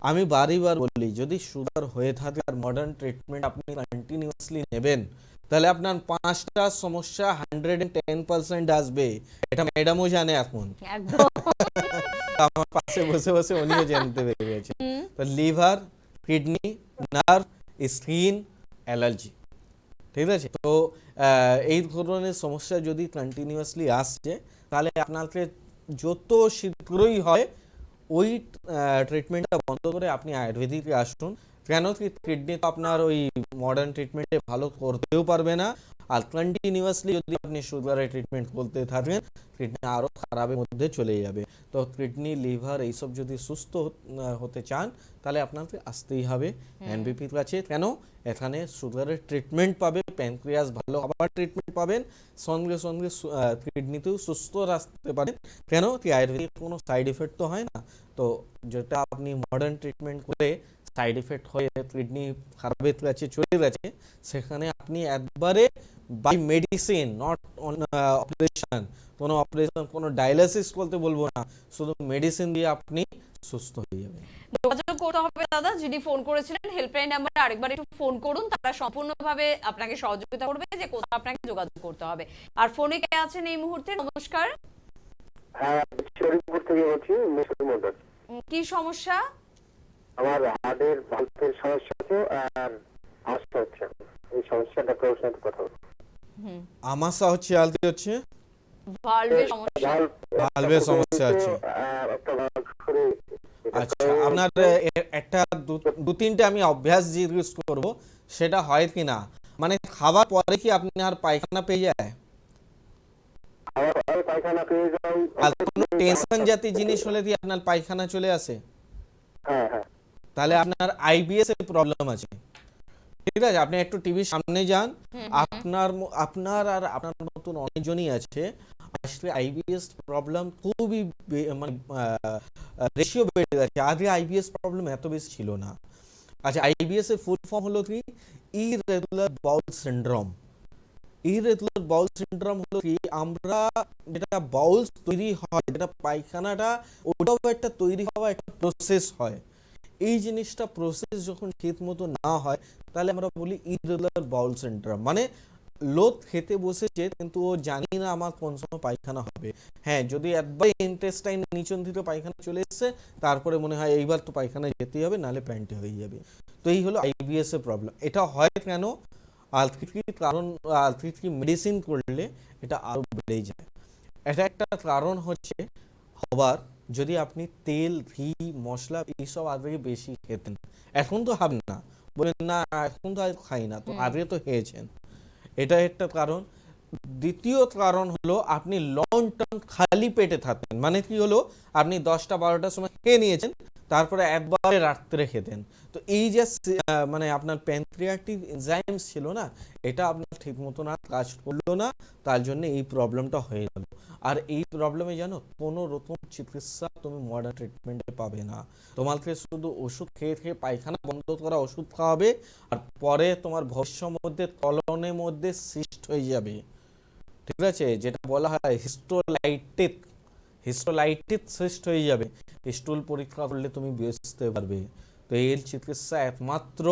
আমি বারবার বলি, যদি সুগার হয়ে থাকে আর মডার্ন ট্রিটমেন্ট আপনি কন্টিনিউয়াসলি নেবেন, তাহলে আপনার 5টা সমস্যা 110% আসবে। এটা ম্যাডামও জানে এখন, একদম। আমার পাশে বসে বসে উনিও জানতে পেরে গেছে। তো liver, kidney, nerve, skin, allergy, ঠিক আছে? তো এই ধরনের সমস্যা যদি কন্টিনিউয়াসলি আসছে, তাহলে আপনাকে যত শীঘ্রই হয় ওই ট্রিটমেন্টটা বন্ধ করে আপনি আয়ুর্বেদিকে আসুন। কেন কি, কিডনি তো আপনার ওই মডার্ন ট্রিটমেন্টে ভালো করতেও পারবে না, আর কন্টিনিউয়াসলি যদি আপনি সুগারের ট্রিটমেন্ট করতে থাকেন, কিডনি আরও খারাপের মধ্যে চলে যাবে। তো কিডনি, লিভার এইসব যদি সুস্থ হতে চান, তাহলে আপনাকে আসতেই হবে এনবিপির কাছে। কেন? এখানে সুগারের ট্রিটমেন্ট পাবে, প্যানক্রিয়াস ভালো আবার ট্রিটমেন্ট পাবেন, সঙ্গে সঙ্গে কিডনিতেও সুস্থ রাখতে পারেন। কেন কি, আয়ুর্বেদিক কোনো সাইড এফেক্ট তো হয় না। তো যেটা আপনি মডার্ন ট্রিটমেন্ট করে সাইড এফেক্ট হয়ে কিডনি খারাপের কাছে চলে গেছে, সেখানে আপনি একবারে বাই মেডিসিন, নট অপারেশন, কোনো ডায়ালিসিস করতে বলবো না, শুধু মেডিসিন দিয়ে আপনি সুস্থ হয়ে যাবেন। যোগাযোগ করতে হবে দাদা, যিনি ফোন করেছিলেন হেল্পলাইন নাম্বারে আরেকবার একটু ফোন করুন, তারা সম্পূর্ণভাবে আপনাকে সহযোগিতা করবে যে কোথাও আপনাকে যোগাযোগ করতে হবে। আর ফোনে কে আছেন এই মুহূর্তে? নমস্কার। হ্যাঁ, শরীরপুর থেকে বলছি, মিস্টার মন্ডল। কি সমস্যা? আমার হার্টের ভাল্বের সমস্যা আছে আর আস্থা হচ্ছে, এই সমস্যাটা কারোর সাথে কথা বলবো। আমাশা হচ্ছে, আর কি হচ্ছে? ভালভের সমস্যা। ভালভের সমস্যা আছে। একটা ভাল্ব করে আচ্ছা, আপনার একটা দু তিনটে আমি অভ্যাস জিজ্ঞেস করব, সেটা হয় কি না, মানে খাবার পরে কি আপনি আর পায়খানা পেয়ে যায়? খাওয়ার পায়খানা পেয়ে যাই। আর কোনো টেনশন জাতীয় জিনিস হলে কি আপনার পায়খানা চলে আসে? হ্যাঁ হ্যাঁ। তাহলে আপনার আইবিএস এর প্রবলেম আছে। ঠিক আছে, আপনি একটু টিভির সামনে যান। আপনার আর আপনার মতন অনেকজনই আছে, আসলে আইবিএস প্রবলেম খুবই মানে রেশিও বেড়ে গেছে। আগে আইবিএস প্রবলেম এত বেশি ছিল না। আচ্ছা, আইবিএস এর ফুল ফর্ম হলো কি? ইরেগুলার বাউল সিনড্রোম। ইরেগুলার বাউল সিনড্রোম হলো কি, আমরা যেটা বাউল তৈরি হয়, যেটা পায়খানাটা, ওটাও একটা তৈরি হওয়া একটা প্রসেস হয়। এই জিনিসটা প্রসেস যখন ঠিক মতো না হয়, তাহলে আমরা বলি ইরেগুলার বাউল সিনড্রোম। মানে লোক খেতে বসেছে কিন্তু ও জানি না আমার কোন সময় পায়খানা হবে। হ্যাঁ, যদি একবার ইন্টেস্টাইন নিচন থেকে পায়খানা চলে এসছে, তারপরে মনে হয় এইবার তো পায়খানা যেতেই হবে, নাহলে প্যান্টে হয়ে যাবে। তো এই হলো আইবিএস এর প্রবলেম। এটা হয় কেন? আর কি কারণ, আর কি মেডিসিন করলে এটা আরো বেড়ে যায়। এটা একটা কারণ হচ্ছে হবার, যদি আপনি তেল, ঘি, মশলা এইসব আগে বেশি খেতেন, এখন তো খাবেন না, বলেন না এখন তো আর খাই না, তো আগে তো খেয়েছেন, এটা একটা কারণ। দ্বিতীয় কারণ হলো আপনি লং টার্ম খালি পেটে থাকতেন। মানে কি হলো, আপনি 10টা 12টার সময় খেয়ে নিয়েছেন, তারপরে একবারে রাত্রে খেতেন। তো এই যে মানে আপনার প্যানক্রিয়াটিক এনজাইমস ছিল না, এটা আপনার ঠিক মতো না কাজ করলো না, তার জন্য এই প্রবলেমটা হয়ে গেল। আর এই প্রবলেমে জানো, কোনো রকম চিকিৎসা তুমি মডার্ন ট্রিটমেন্টে পাবে না। তোমাকে শুধু ওষুধ খেয়ে খেয়ে পায়খানা বন্ধ করা ওষুধ খাওয়াবে, আর পরে তোমার ভবিষ্যৎ মধ্যে তলনের মধ্যে সিস্ট হয়ে যাবে। ঠিক আছে, যেটা বলা হয় হিস্টোলাইটিস সিস্ট হয়ে যাবে। স্টুল পরীক্ষা করলে তুমি বুঝতে পারবে। তো এর চিকিৎসা একমাত্র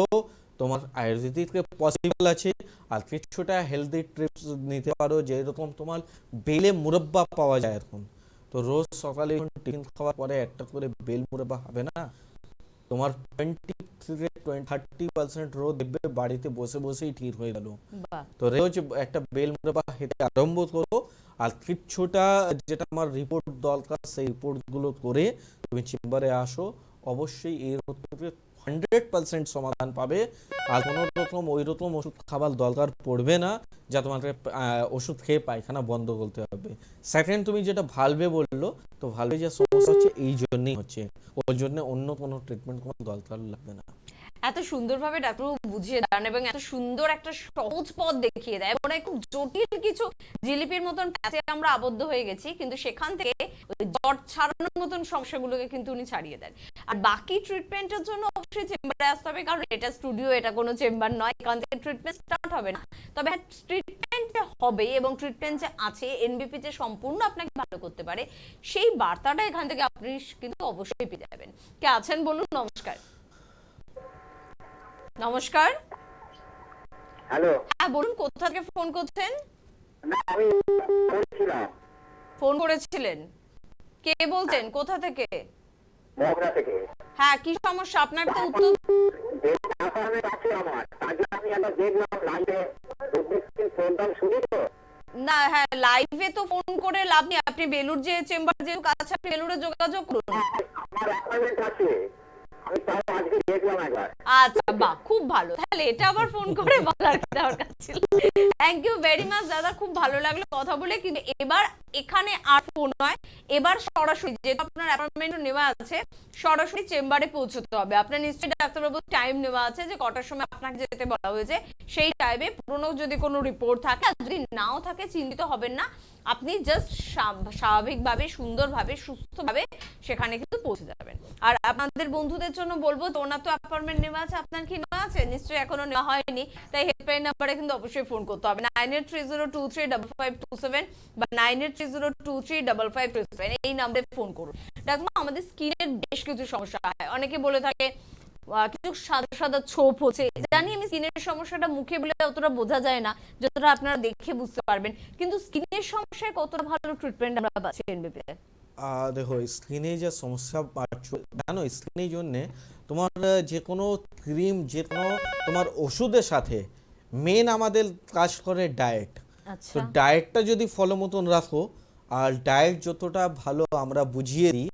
তোমার আয়ুর্বেদিকে পসিবল আছে। আর কিছুটা হেলদি ট্রিপস নিতে পারো, যেরকম তোমার বেলে মুরব্বা পাওয়া যায় এখন। তো রোজ সকালে টিফিন খাওয়ার পরে একটা করে বেল মুরব্বা হবে না, তোমার 20-30% রোদ দেখবে বাড়িতে বসে বসেই ঠিক হয়ে গেল। তো রোজ একটা বেল মুরব্বা খেতে আরম্ভ করো। আর কিছুটা যেটা আমার রিপোর্ট দরকার, সেই রিপোর্টগুলো করে তুমি চেম্বারে আসো, অবশ্যই এর 100% সমাধান পাবে। আর কোনো রকম ওই রকম ওষুধ খাবার দরকার পড়বে না, যা তোমাকে ওষুধ খেয়ে পায়খানা বন্ধ করতে হবে। সেকেন্ড, তুমি যেটা ভালভে বললো, তো ভালভে যে সমস্যা হচ্ছে এই জন্যই হচ্ছে, ওর জন্য অন্য কোনো ট্রিটমেন্ট কোনো দরকার লাগবে না। এত সুন্দরভাবে ডাক্তারবাবু বুঝিয়ে দেন এবং এত সুন্দর একটা সহজ পথ দেখিয়ে দেয়, মনে হয় খুব জটিল কিছু জিলিপির মতন প্যাচে আমরা আবদ্ধ হয়ে গেছি, কিন্তু সেখান থেকে ওই জট ছাড়ানোর মতন সমস্যাগুলোকে কিন্তু উনি ছাড়িয়ে দেন। আর বাকি ট্রিটমেন্টের জন্য অবশ্যই চেম্বারে আসতে হবে, কারণ এটা স্টুডিও, এটা কোনো চেম্বার নয়, এখান থেকে ট্রিটমেন্ট স্টার্ট হবে না। তবে হ্যাঁ, ট্রিটমেন্ট যে হবে এবং ট্রিটমেন্ট যে আছে, এনবিপি যে সম্পূর্ণ আপনাকে ভালো করতে পারে, সেই বার্তাটা এখান থেকে আপনি কিন্তু অবশ্যই পেয়ে যাবেন। কে আছেন বলুন? নমস্কার। নমস্কার। হ্যালো, হ্যাঁ বলুন, কোথা থেকে ফোন করছেন? না আমি বলছিলাম ফোন করেছিলেন, কে বলছেন, কোথা থেকে? মগরা থেকে। হ্যাঁ, কি সমস্যা আপনার? তো উত্তর অ্যাপয়েন্টমেন্ট আছে আমার, তার জন্য আমি একটা দেখলাম লাইভে প্রোগ্রাম শুনি তো। না, হ্যাঁ লাইভে তো ফোন করে লাভ নেই, আপনি বেলুর যে চেম্বার যে কাছে, আপনি বেলুরে যোগাযোগ করুন। আমার অ্যাপয়েন্টমেন্ট আছে, আমি তাও আজকে দেখলাম একবার। আচ্ছা, বাহ, খুব ভালো। তাহলে এটা আবার ফোন করে বলার কি দরকার ছিল? থ্যাংক ইউ ভেরি মাচ দাদা, খুব ভালো লাগলো কথা বলে। কিন্তু এবার এখানে আর ফোন নয়, এবার সরাসরি, যেহেতু আপনার অ্যাপয়েন্টমেন্ট নেওয়া আছে, সরাসরি চেম্বারে পৌঁছতে হবে। আপনার নিশ্চয়ই ডাক্তারবাবু টাইম নেওয়া আছে যে কটার সময় আপনাকে যেতে বলা হয়েছে, সেই টাইমে পুরনো যদি কোনো রিপোর্ট থাকে, আর যদি নাও থাকে চিন্তিত হবেন না, আপনি জাস্ট স্বাভাবিকভাবে, সুন্দরভাবে, সুস্থভাবে সেখানে কিন্তু পৌঁছে যাবেন। আর আপনাদের বন্ধুদের জন্য বলবো, তো ওনার তো অ্যাপয়েন্টমেন্ট নেওয়া আছে, আপনার কি নেওয়া আছে? নিশ্চয়ই এখনো নেওয়া হয়নি, তাই হেল্পলাইন নাম্বারে কিন্তু অবশ্যই ফোন করতে হবে, 9830235527 বা 9830235527, এই নাম্বারে ফোন করুন। দেখুন, আমাদের স্কিনের বেশ কিছু সমস্যা হয়, অনেকে বলে থাকে কিছু সাদা সাদা ছোপ হচ্ছে। জানি আমি স্কিনের সমস্যাটা মুখে বলে অতটা বোঝা যায় না, যতটা আপনারা দেখে বুঝতে পারবেন, কিন্তু স্কিনের সমস্যায় কতটা ভালো ট্রিটমেন্ট আমরা পাচ্ছি এনবিপি তে। দেখো, স্কিনে যে সমস্যা পাচ্ছ, জানো স্কিনের জন্যে তোমার যে কোনো ক্রিম, যে কোনো তোমার ওষুধের সাথে মেন আমাদের কাজ করে ডায়েট। তো আচ্ছা, ডায়েটটা যদি ফলো মতন রাখো, আর ডায়েট যতটা ভালো আমরা বুঝিয়ে দিই,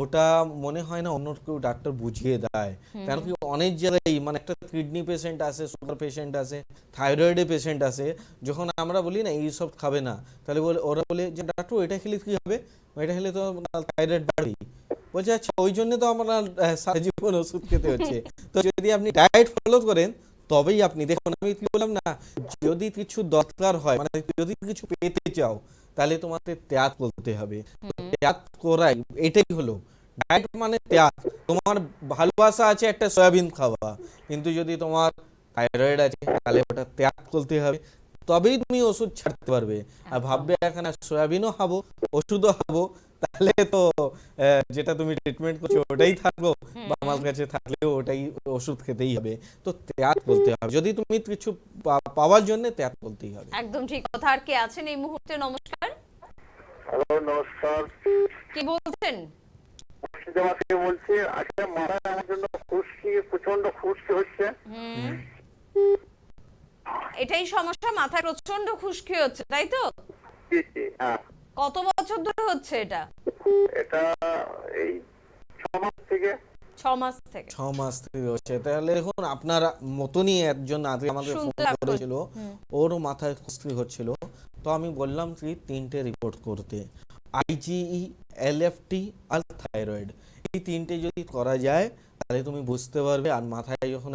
ওটা মনে হয় না অন্য কেউ ডাক্তার বুঝিয়ে দেয়। কেন কি অনেক জায়গায়, মানে একটা কিডনি পেশেন্ট আছে, সুগার পেশেন্ট আছে, থাইরয়েডের পেশেন্ট আছে, যখন আমরা বলি না এইসব খাবে না, তাহলে ওরা বলে যে ডাক্তার এটা খেলে কি হবে, এটা খেলে তো থাইরয়েড বাড়বেই। বলছে আচ্ছা, ওই জন্য তো আমরা সারা জীবন ওষুধ খেতে হচ্ছে। তো যদি আপনি ডায়েট ফলো করেন, তবেই আপনি দেখুন, আমি কি বললাম না, যদি কিছু দরকার হয়, মানে যদি কিছু পেতে চাও, তাহলে তোমাকে ত্যাগ করতে হবে। ত্যাগ করাই এটাই হলো ডায়েট, মানে ত্যাগ। তোমার ভালোবাসা আছে একটা সয়াবিন খাওয়া, কিন্তু যদি তোমার থাইরয়েড আছে, তাহলে ওটা ত্যাগ করতে হবে, তবেই তুমি ওষুধ ছাড়তে পারবে। আর ভাববে এখানে সয়াবিনও খাবো, ওষুধও খাবো, তাহলে তো যেটা তুমি ট্রিটমেন্ট করছো ওটাই থাকবো, বা আমার কাছে থাকলেও ওটাই ওষুধ খেতেই হবে। তো ত্যাগ করতে হবে, যদি তুমি কিছু পাওয়ার জন্য ত্যাগ করতেই হবে। একদম ঠিক কথা। আর কে আছেন এই মুহূর্তে? নমস্কার, হ্যালো, নমস্কার। কি বলছেন? মুর্শিদাবাদ থেকে বলছি। আজকে মাথায় আমার জন্য প্রচন্ড খুশকি হচ্ছে। এটাই সমস্যা, মাথায় প্রচন্ড খুশকি হচ্ছে, তাই তো? হ্যাঁ, কত বছর ধরে হচ্ছে এটা? এটা এই 6 মাস থেকে। 6 মাস থেকে? 6 মাস থেকে হচ্ছে। তাহলে দেখুন, আপনার মতনই একজন আগে আমাদের ফোন শুনতে লাগলো। করেছিল, ওরও মাথায় খুশকি হচ্ছিল। তো আমি বললাম কি 3টে রিপোর্ট করতে, আইজিই, এলএফটি আর থাইরয়েড। এই 3টে যদি করা যায়, তাহলে তুমি বুঝতে পারবে। আর মাথায় যখন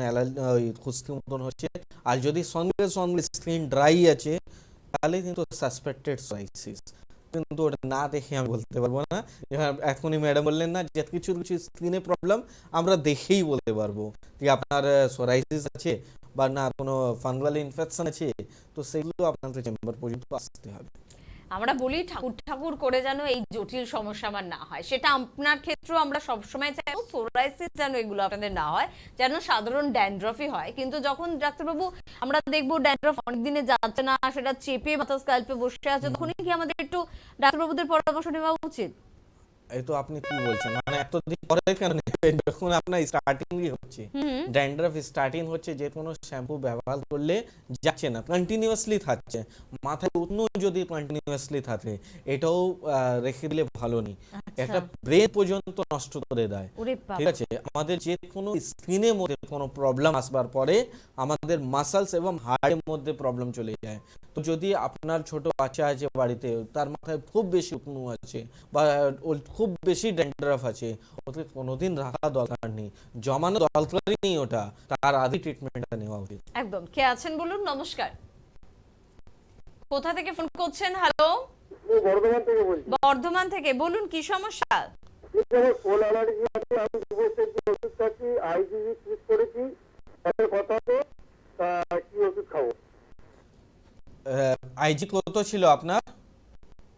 খুশকি মতন হচ্ছে, আর যদি সঙ্গে সঙ্গে স্কিন ড্রাই আছে, তাহলে কিন্তু সাসপেক্টেড সোরাইসিস। কিন্তু ওটা না দেখে আমি বলতে পারবো না। এখনই ম্যাডাম বললেন না যে কিছু কিছু স্কিনে প্রবলেম আমরা দেখেই বলতে পারবো যে আপনার সোরাইসিস আছে বা না কোনো ফাঙ্গাল ইনফেকশন আছে। তো সেগুলো আপনাদের চেম্বার পর্যন্ত আসতে হবে। আমরা বলি ঠাকুর ঠাকুর করে যেন এই জটিল সমস্যা আমার না হয়, সেটা আপনার ক্ষেত্রেও আমরা সবসময় চাইবো সোরাইসিস যেন এগুলো আপনাদের না হয়, যেন সাধারণ ড্যান্ড্রফই হয়। কিন্তু যখন ডাক্তারবাবু আমরা দেখবো ড্যান্ড্রফ অনেক দিনে যাচ্ছে না, সেটা চেপে মাথা স্ক্যাল্পে বসে আছে, তখনই কি আমাদের একটু ডাক্তারবাবুদের পরামর্শ নেওয়া উচিত? এই তো আপনি কি বলছেন, মানে এতদিন পরে কেন নেবেন, যখন আপনার স্টার্টিংই হচ্ছে, ড্যান্ড্রফ স্টার্টিং হচ্ছে, যে কোনো শ্যাম্পু ব্যবহার করলে যাচ্ছে না, কন্টিনিউয়াসলি থাকছে, মাথায় উঠনো যদি কন্টিনিউয়াসলি থাকে, এটাও রেখে দিলে ভালো নেই। একটা ব্রেন পর্যন্ত নষ্ট করে দেয়। ঠিক আছে, আমাদের যে কোনো স্কিনের মধ্যে কোনো প্রবলেম আসবার পরে আমাদের মাসলস এবং হাড়ের মধ্যে প্রবলেম চলে যায়। তো যদি আপনার ছোট বাচ্চা আছে বাড়িতে, তার মাথায় খুব বেশি উঠনো আছে বা খুব বেশি ড্যান্ড্রাফ আছে, ওকে কোনোদিন রাখা দরকার নেই, জমানো দরকারই নেই, ওটা তার আগে ট্রিটমেন্টটা নেওয়া উচিত। একদম। কে আছেন বলুন? নমস্কার। কোথা থেকে ফোন করছেন? হ্যালো, বর্ধমান থেকে বলছি। বর্ধমান থেকে বলুন, কি সমস্যা? কোল অ্যালার্জি আছে, আমি 2 বছর থেকে ওষুধ খাচ্ছি, আইজিজি ট্রিট করেছি, তাদের কথা তো কি ওষুধ খাবো? আইজি কত ছিল আপনার?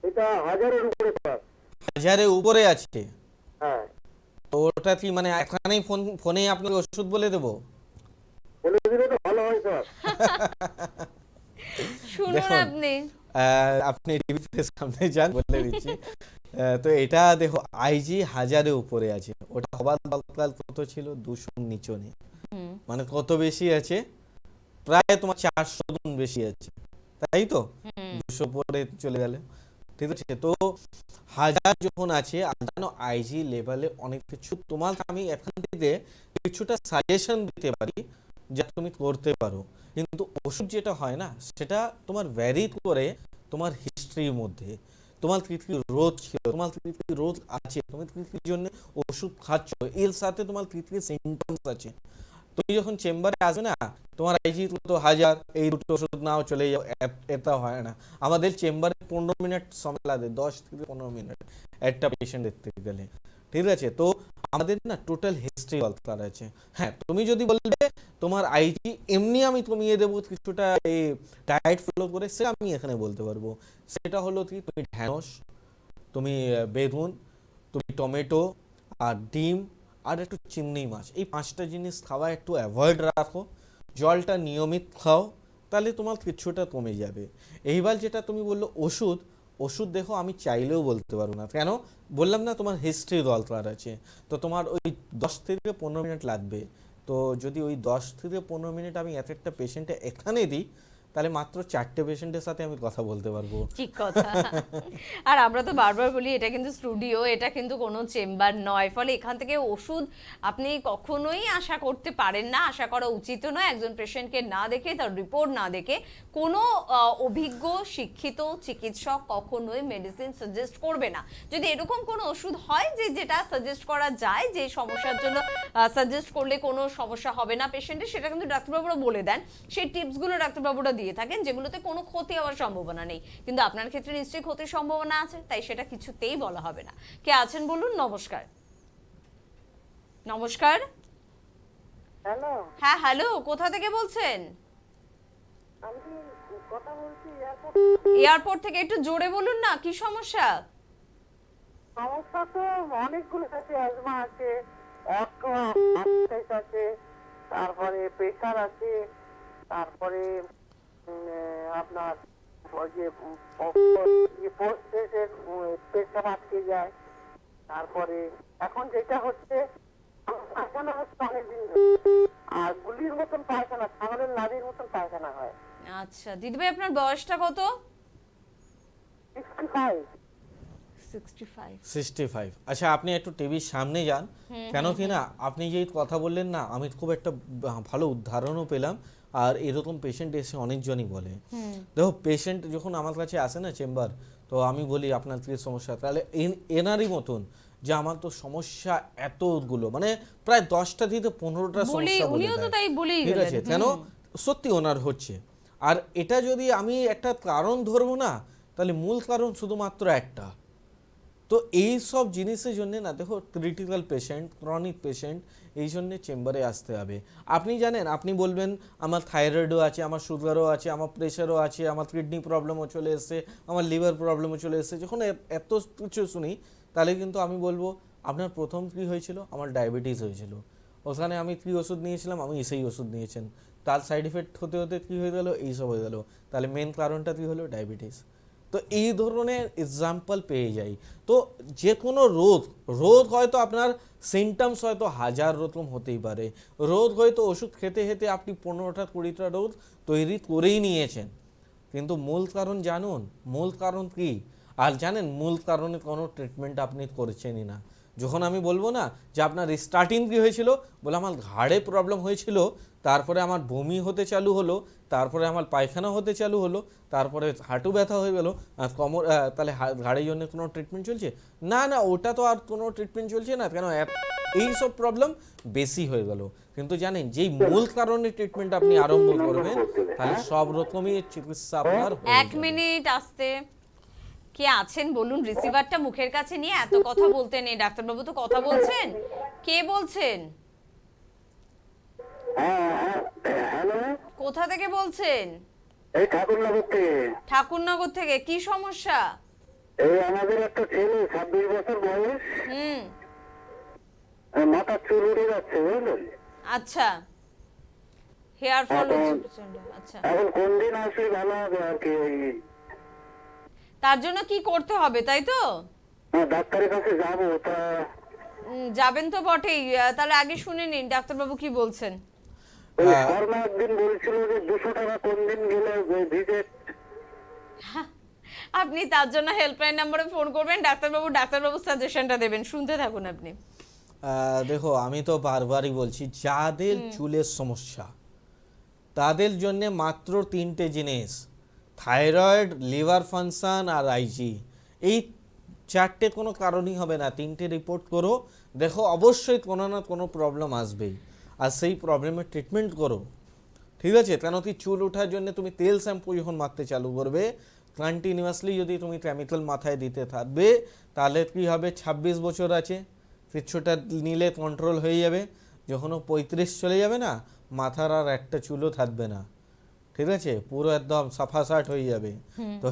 এটা 1000-এর উপরে স্যার। 1000-এর উপরে আছে? হ্যাঁ, তো ওটা কি মানে এখানেই ফোনেই আপনাকে ওষুধ বলে দেবো? বলে দিলে তো ভালো হয় স্যার। শুনুন দেখুন, আপনি। আপনি টিভিতে সামনে যান, বলে দিচ্ছি। তো এটা দেখো, আইজি 1000-এর উপরে আছে, ওটা হবার দরকার কত ছিল? 200 নিচে নেই। মানে কত বেশি আছে? প্রায় তোমার 400 গুণ বেশি আছে, তাই তো? 200 পরে চলে গেলে, ঠিক আছে? তো 1000 যখন আছে, আর জানো আইজি লেভেলে অনেক কিছু, তোমার আমি এখান থেকে কিছুটা সাজেশন দিতে পারি যা তুমি করতে পারো, কিন্তু ওষুধ যেটা হয় না, সেটা তোমার ভ্যারি করে তোমার হিস্ট্রির মধ্যে। তোমার কি কি রোগ ছিল, তোমার কি কি রোগ আছে, তুমি কি কি জন্য ওষুধ খাচ্ছ, এর সাথে তোমার কি কি সিমটমস আছে। তুমি যখন চেম্বারে আসবে না, তোমার আইজি তো 1000, এই দুটো ওষুধ নাও চলে যাও, এটা হয় না। আমাদের চেম্বারে 15 মিনিট সময় লাগে, 10 থেকে 15 মিনিট একটা পেশেন্ট দেখতে গেলে, ঠিক আছে? তো আমাদের না টোটাল হিস্ট্রি দরকার আছে। হ্যাঁ, তুমি যদি বলবে তোমার আইজি এমনি আমি কমিয়ে দেবো কিছুটা এই ডায়েট ফলো করে, সে আমি এখানে বলতে পারবো। সেটা হলো কি, তুমি ঢ্যাঁড়স, তুমি বেগুন, তুমি টমেটো, আর ডিম, আর একটু চিংড়ি মাছ, এই 5টা জিনিস খাওয়া একটু অ্যাভয়েড রাখো, জলটা নিয়মিত খাও, তাহলে তোমার কিছুটা কমে যাবে। এইবার যেটা তুমি বললো ওষুধ, ওষুধ দেখো আমি চাইলেও বলতে পারবো না, কেন বললাম না, তোমার হিস্ট্রি দরকার আছে। তো তোমার ওই 10 থেকে 15 মিনিট লাগবে। তো যদি ওই 10 থেকে 15 মিনিট আমি এক একটা পেশেন্টে এখানে দিই, তাহলে মাত্র 4টে পেশেন্টের সাথে আমি কথা বলতে পারবো। ঠিক কথা। আর আমরা তো বারবার বলি, এটা কিন্তু স্টুডিও, এটা কিন্তু কোনো চেম্বার নয়, ফলে এখান থেকে ওষুধ আপনি কখনোই আশা করতে পারেন না, আশা করা উচিত নয়। একজন পেশেন্টকে না দেখে, তার রিপোর্ট না দেখে কোনো অভিজ্ঞ শিক্ষিত চিকিৎসক কখনোই মেডিসিন সাজেস্ট করবে না। যদি এরকম কোনো ওষুধ হয় যে যেটা সাজেস্ট করা যায়, যে সমস্যার জন্য সাজেস্ট করলে কোনো সমস্যা হবে না পেশেন্টের, সেটা কিন্তু ডাক্তারবাবুরা বলে দেন। সেই টিপসগুলো ডাক্তারবাবুরা দিয়ে থাকেন, যেগুলোতে কোনো ক্ষতি হওয়ার সম্ভাবনা নেই। কিন্তু আপনার ক্ষেত্রে নিশ্চয়ই ক্ষতির সম্ভাবনা আছে, তাই সেটা কিছুতেই বলা হবে না। কে আছেন বলুন? নমস্কার। নমস্কার। হ্যালো, হ্যাঁ, হ্যালো, কোথা থেকে বলছেন? আমি কথা বলছি এয়ারপোর্ট। এয়ারপোর্ট থেকে। একটু জোরে বলুন না, কি সমস্যা? সমস্যা তো অনেকগুলো আছে, অ্যাজমা আছে, আছে, তারপরে প্রেশার আছে, তারপরে আপনার ওই যে পেশাব আটকে যায়, তারপরে এখন যেটা হচ্ছে পায়খানা হচ্ছে অনেকদিন ধরে, আর গুলির মতন পায়খানা, ছাগলের নাড়ির মতন পায়খানা হয়। আচ্ছা দিদিভাই, আপনার বয়সটা কত? 65। 65। আচ্ছা, আপনি একটু টিভির সামনে যান, কেন কি না আপনি যেই কথা বললেন না, আমি খুব একটা ভালো উদাহরণও পেলাম। আর এরকম পেশেন্ট এসে অনেকজনই বলে, দেখো পেশেন্ট যখন আমার কাছে আসে না চেম্বার, তো আমি বলি আপনার কি সমস্যা, তাহলে এনারই মতন যে আমার তো সমস্যা এতগুলো, মানে প্রায় 10টা থেকে 15টা সমস্যা বলে উনিও তো দেয়, তাই বলেই ঠিক গেলেন। আছে? কেন সত্যি ওনার হচ্ছে। আর এটা যদি আমি একটা কারণ ধরবো না, তাহলে মূল কারণ শুধুমাত্র একটা। তো এই সব জিনিসের জন্য না, দেখো ক্রিটিক্যাল পেশেন্ট, ক্রনিক পেশেন্ট, এই জন্যে চেম্বারে আসতে হবে। আপনি জানেন, আপনি বলবেন আমার থাইরয়েডও আছে, আমার সুগারও আছে, আমার প্রেশারও আছে, আমার কিডনি প্রবলেমও চলে এসছে, আমার লিভার প্রবলেমও চলে এসছে। যখন এত কিছু শুনি, তাহলে কিন্তু আমি বলবো আপনার প্রথম কী হয়েছিল? আমার ডায়াবেটিস হয়েছিল। ওখানে আমি কী ওষুধ নিয়েছিলাম? আমি সেই ওষুধ নিয়েছেন, তার সাইড এফেক্ট হতে হতে কী হয়ে গেল? এইসব হয়ে গেল। তাহলে মেন কারণটা কী হলো? ডায়াবেটিস। তো এই ধরনের এক্সাম্পল পেয়ে যাই। তো যে কোনো রোগ হয়তো আপনার সিমটমস হয়তো 1000 রকম হতেই পারে, রোগ হয়তো ওষুধ খেতে খেতে আপনি 15টা 20টা রোগ তৈরি করেই নিয়েছেন, কিন্তু মূল কারণ জানুন। মূল কারণ কি? আর জানেন মূল কারণে কোনো ট্রিটমেন্ট আপনি করেছেনই না। যখন আমি বলবো না যে আপনার স্টার্টিং কী হয়েছিল, বলে আমার ঘাড়ে প্রবলেম হয়েছিল, তারপরে আমার বমি হতে চালু হলো, তারপরে আমার পায়খানা হতে চালু হলো, তারপরে হাঁটু ব্যথা হয়ে গেলো, আর কোমর, তাহলে ঘাড়ের জন্য কোনো ট্রিটমেন্ট চলছে না? না, ওটা তো আর কোনো ট্রিটমেন্ট চলছে না, কেন এই সব প্রবলেম বেশি হয়ে গেল। কিন্তু জানেন যেই মূল কারণে ট্রিটমেন্ট আপনি আরম্ভ করবেন, তাহলে সব রকমই চিকিৎসা আপনার হয়ে এক যাবে। মিনিট আসতে কে আছেন বলুন, রিসিভারটা মুখের কাছে নিয়ে এত কথা বলতে নেই। ডাক্তারবাবু তো কথা বলছেন, কে বলছেন, হ্যালো, কোথা থেকে বলছেন? এই ঠাকুরনগর থেকে। ঠাকুরনগর থেকে, কি সমস্যা? এই আমাদের একটা ছেলে 26 বছর বয়স, হুম, মাথার চুল উঠে যাচ্ছে বুঝলেন। আচ্ছা, হেয়ার ফল হচ্ছে প্রচন্ড। আচ্ছা, এখন কোন দিন আসলে ভালো হবে আর কি? তার জন্য কি করতে হবে তাই তো? ডাক্তারের কাছে যাবো, তা যাবেন তো বটেই। তাহলে আগে শুনে নিন ডাক্তারবাবু কি বলছেন। ওই শর্মা একদিন বলছিল যে 200 টাকা কোন দিন গেলে ভিজিট। আপনি তার জন্য হেল্পলাইন নম্বরে ফোন করবেন, ডাক্তারবাবু সাজেশনটা দেবেন, শুনতে থাকুন আপনি। দেখো, আমি তো বারবারই বলছি, যাদের চুলের সমস্যা তাদের জন্য মাত্র 3টে জিনিস, থাইরয়েড, লিভার ফাংশন আর আইজি। এই 4টে কোনো কারণই হবে না, 3টে রিপোর্ট করো, দেখো অবশ্যই কোনো না কোনো প্রবলেম আসবেই, আর সেই প্রবলেমের ট্রিটমেন্ট করো। ঠিক আছে? কেন কি চুল ওঠার জন্য তুমি তেল শ্যাম্পু যখন মাখতে চালু করবে, কন্টিনিউয়াসলি যদি তুমি কেমিক্যাল মাথায় দিতে থাকবে, তাহলে কি হবে, 26 বছর আছে, কিছুটা নিলে কন্ট্রোল হয়ে যাবে, যখন 35 চলে যাবে না, মাথার আর একটা চুলও থাকবে না। ঠিক আছে? পুরো একদম সাফাসাট হয়ে যাবে। তো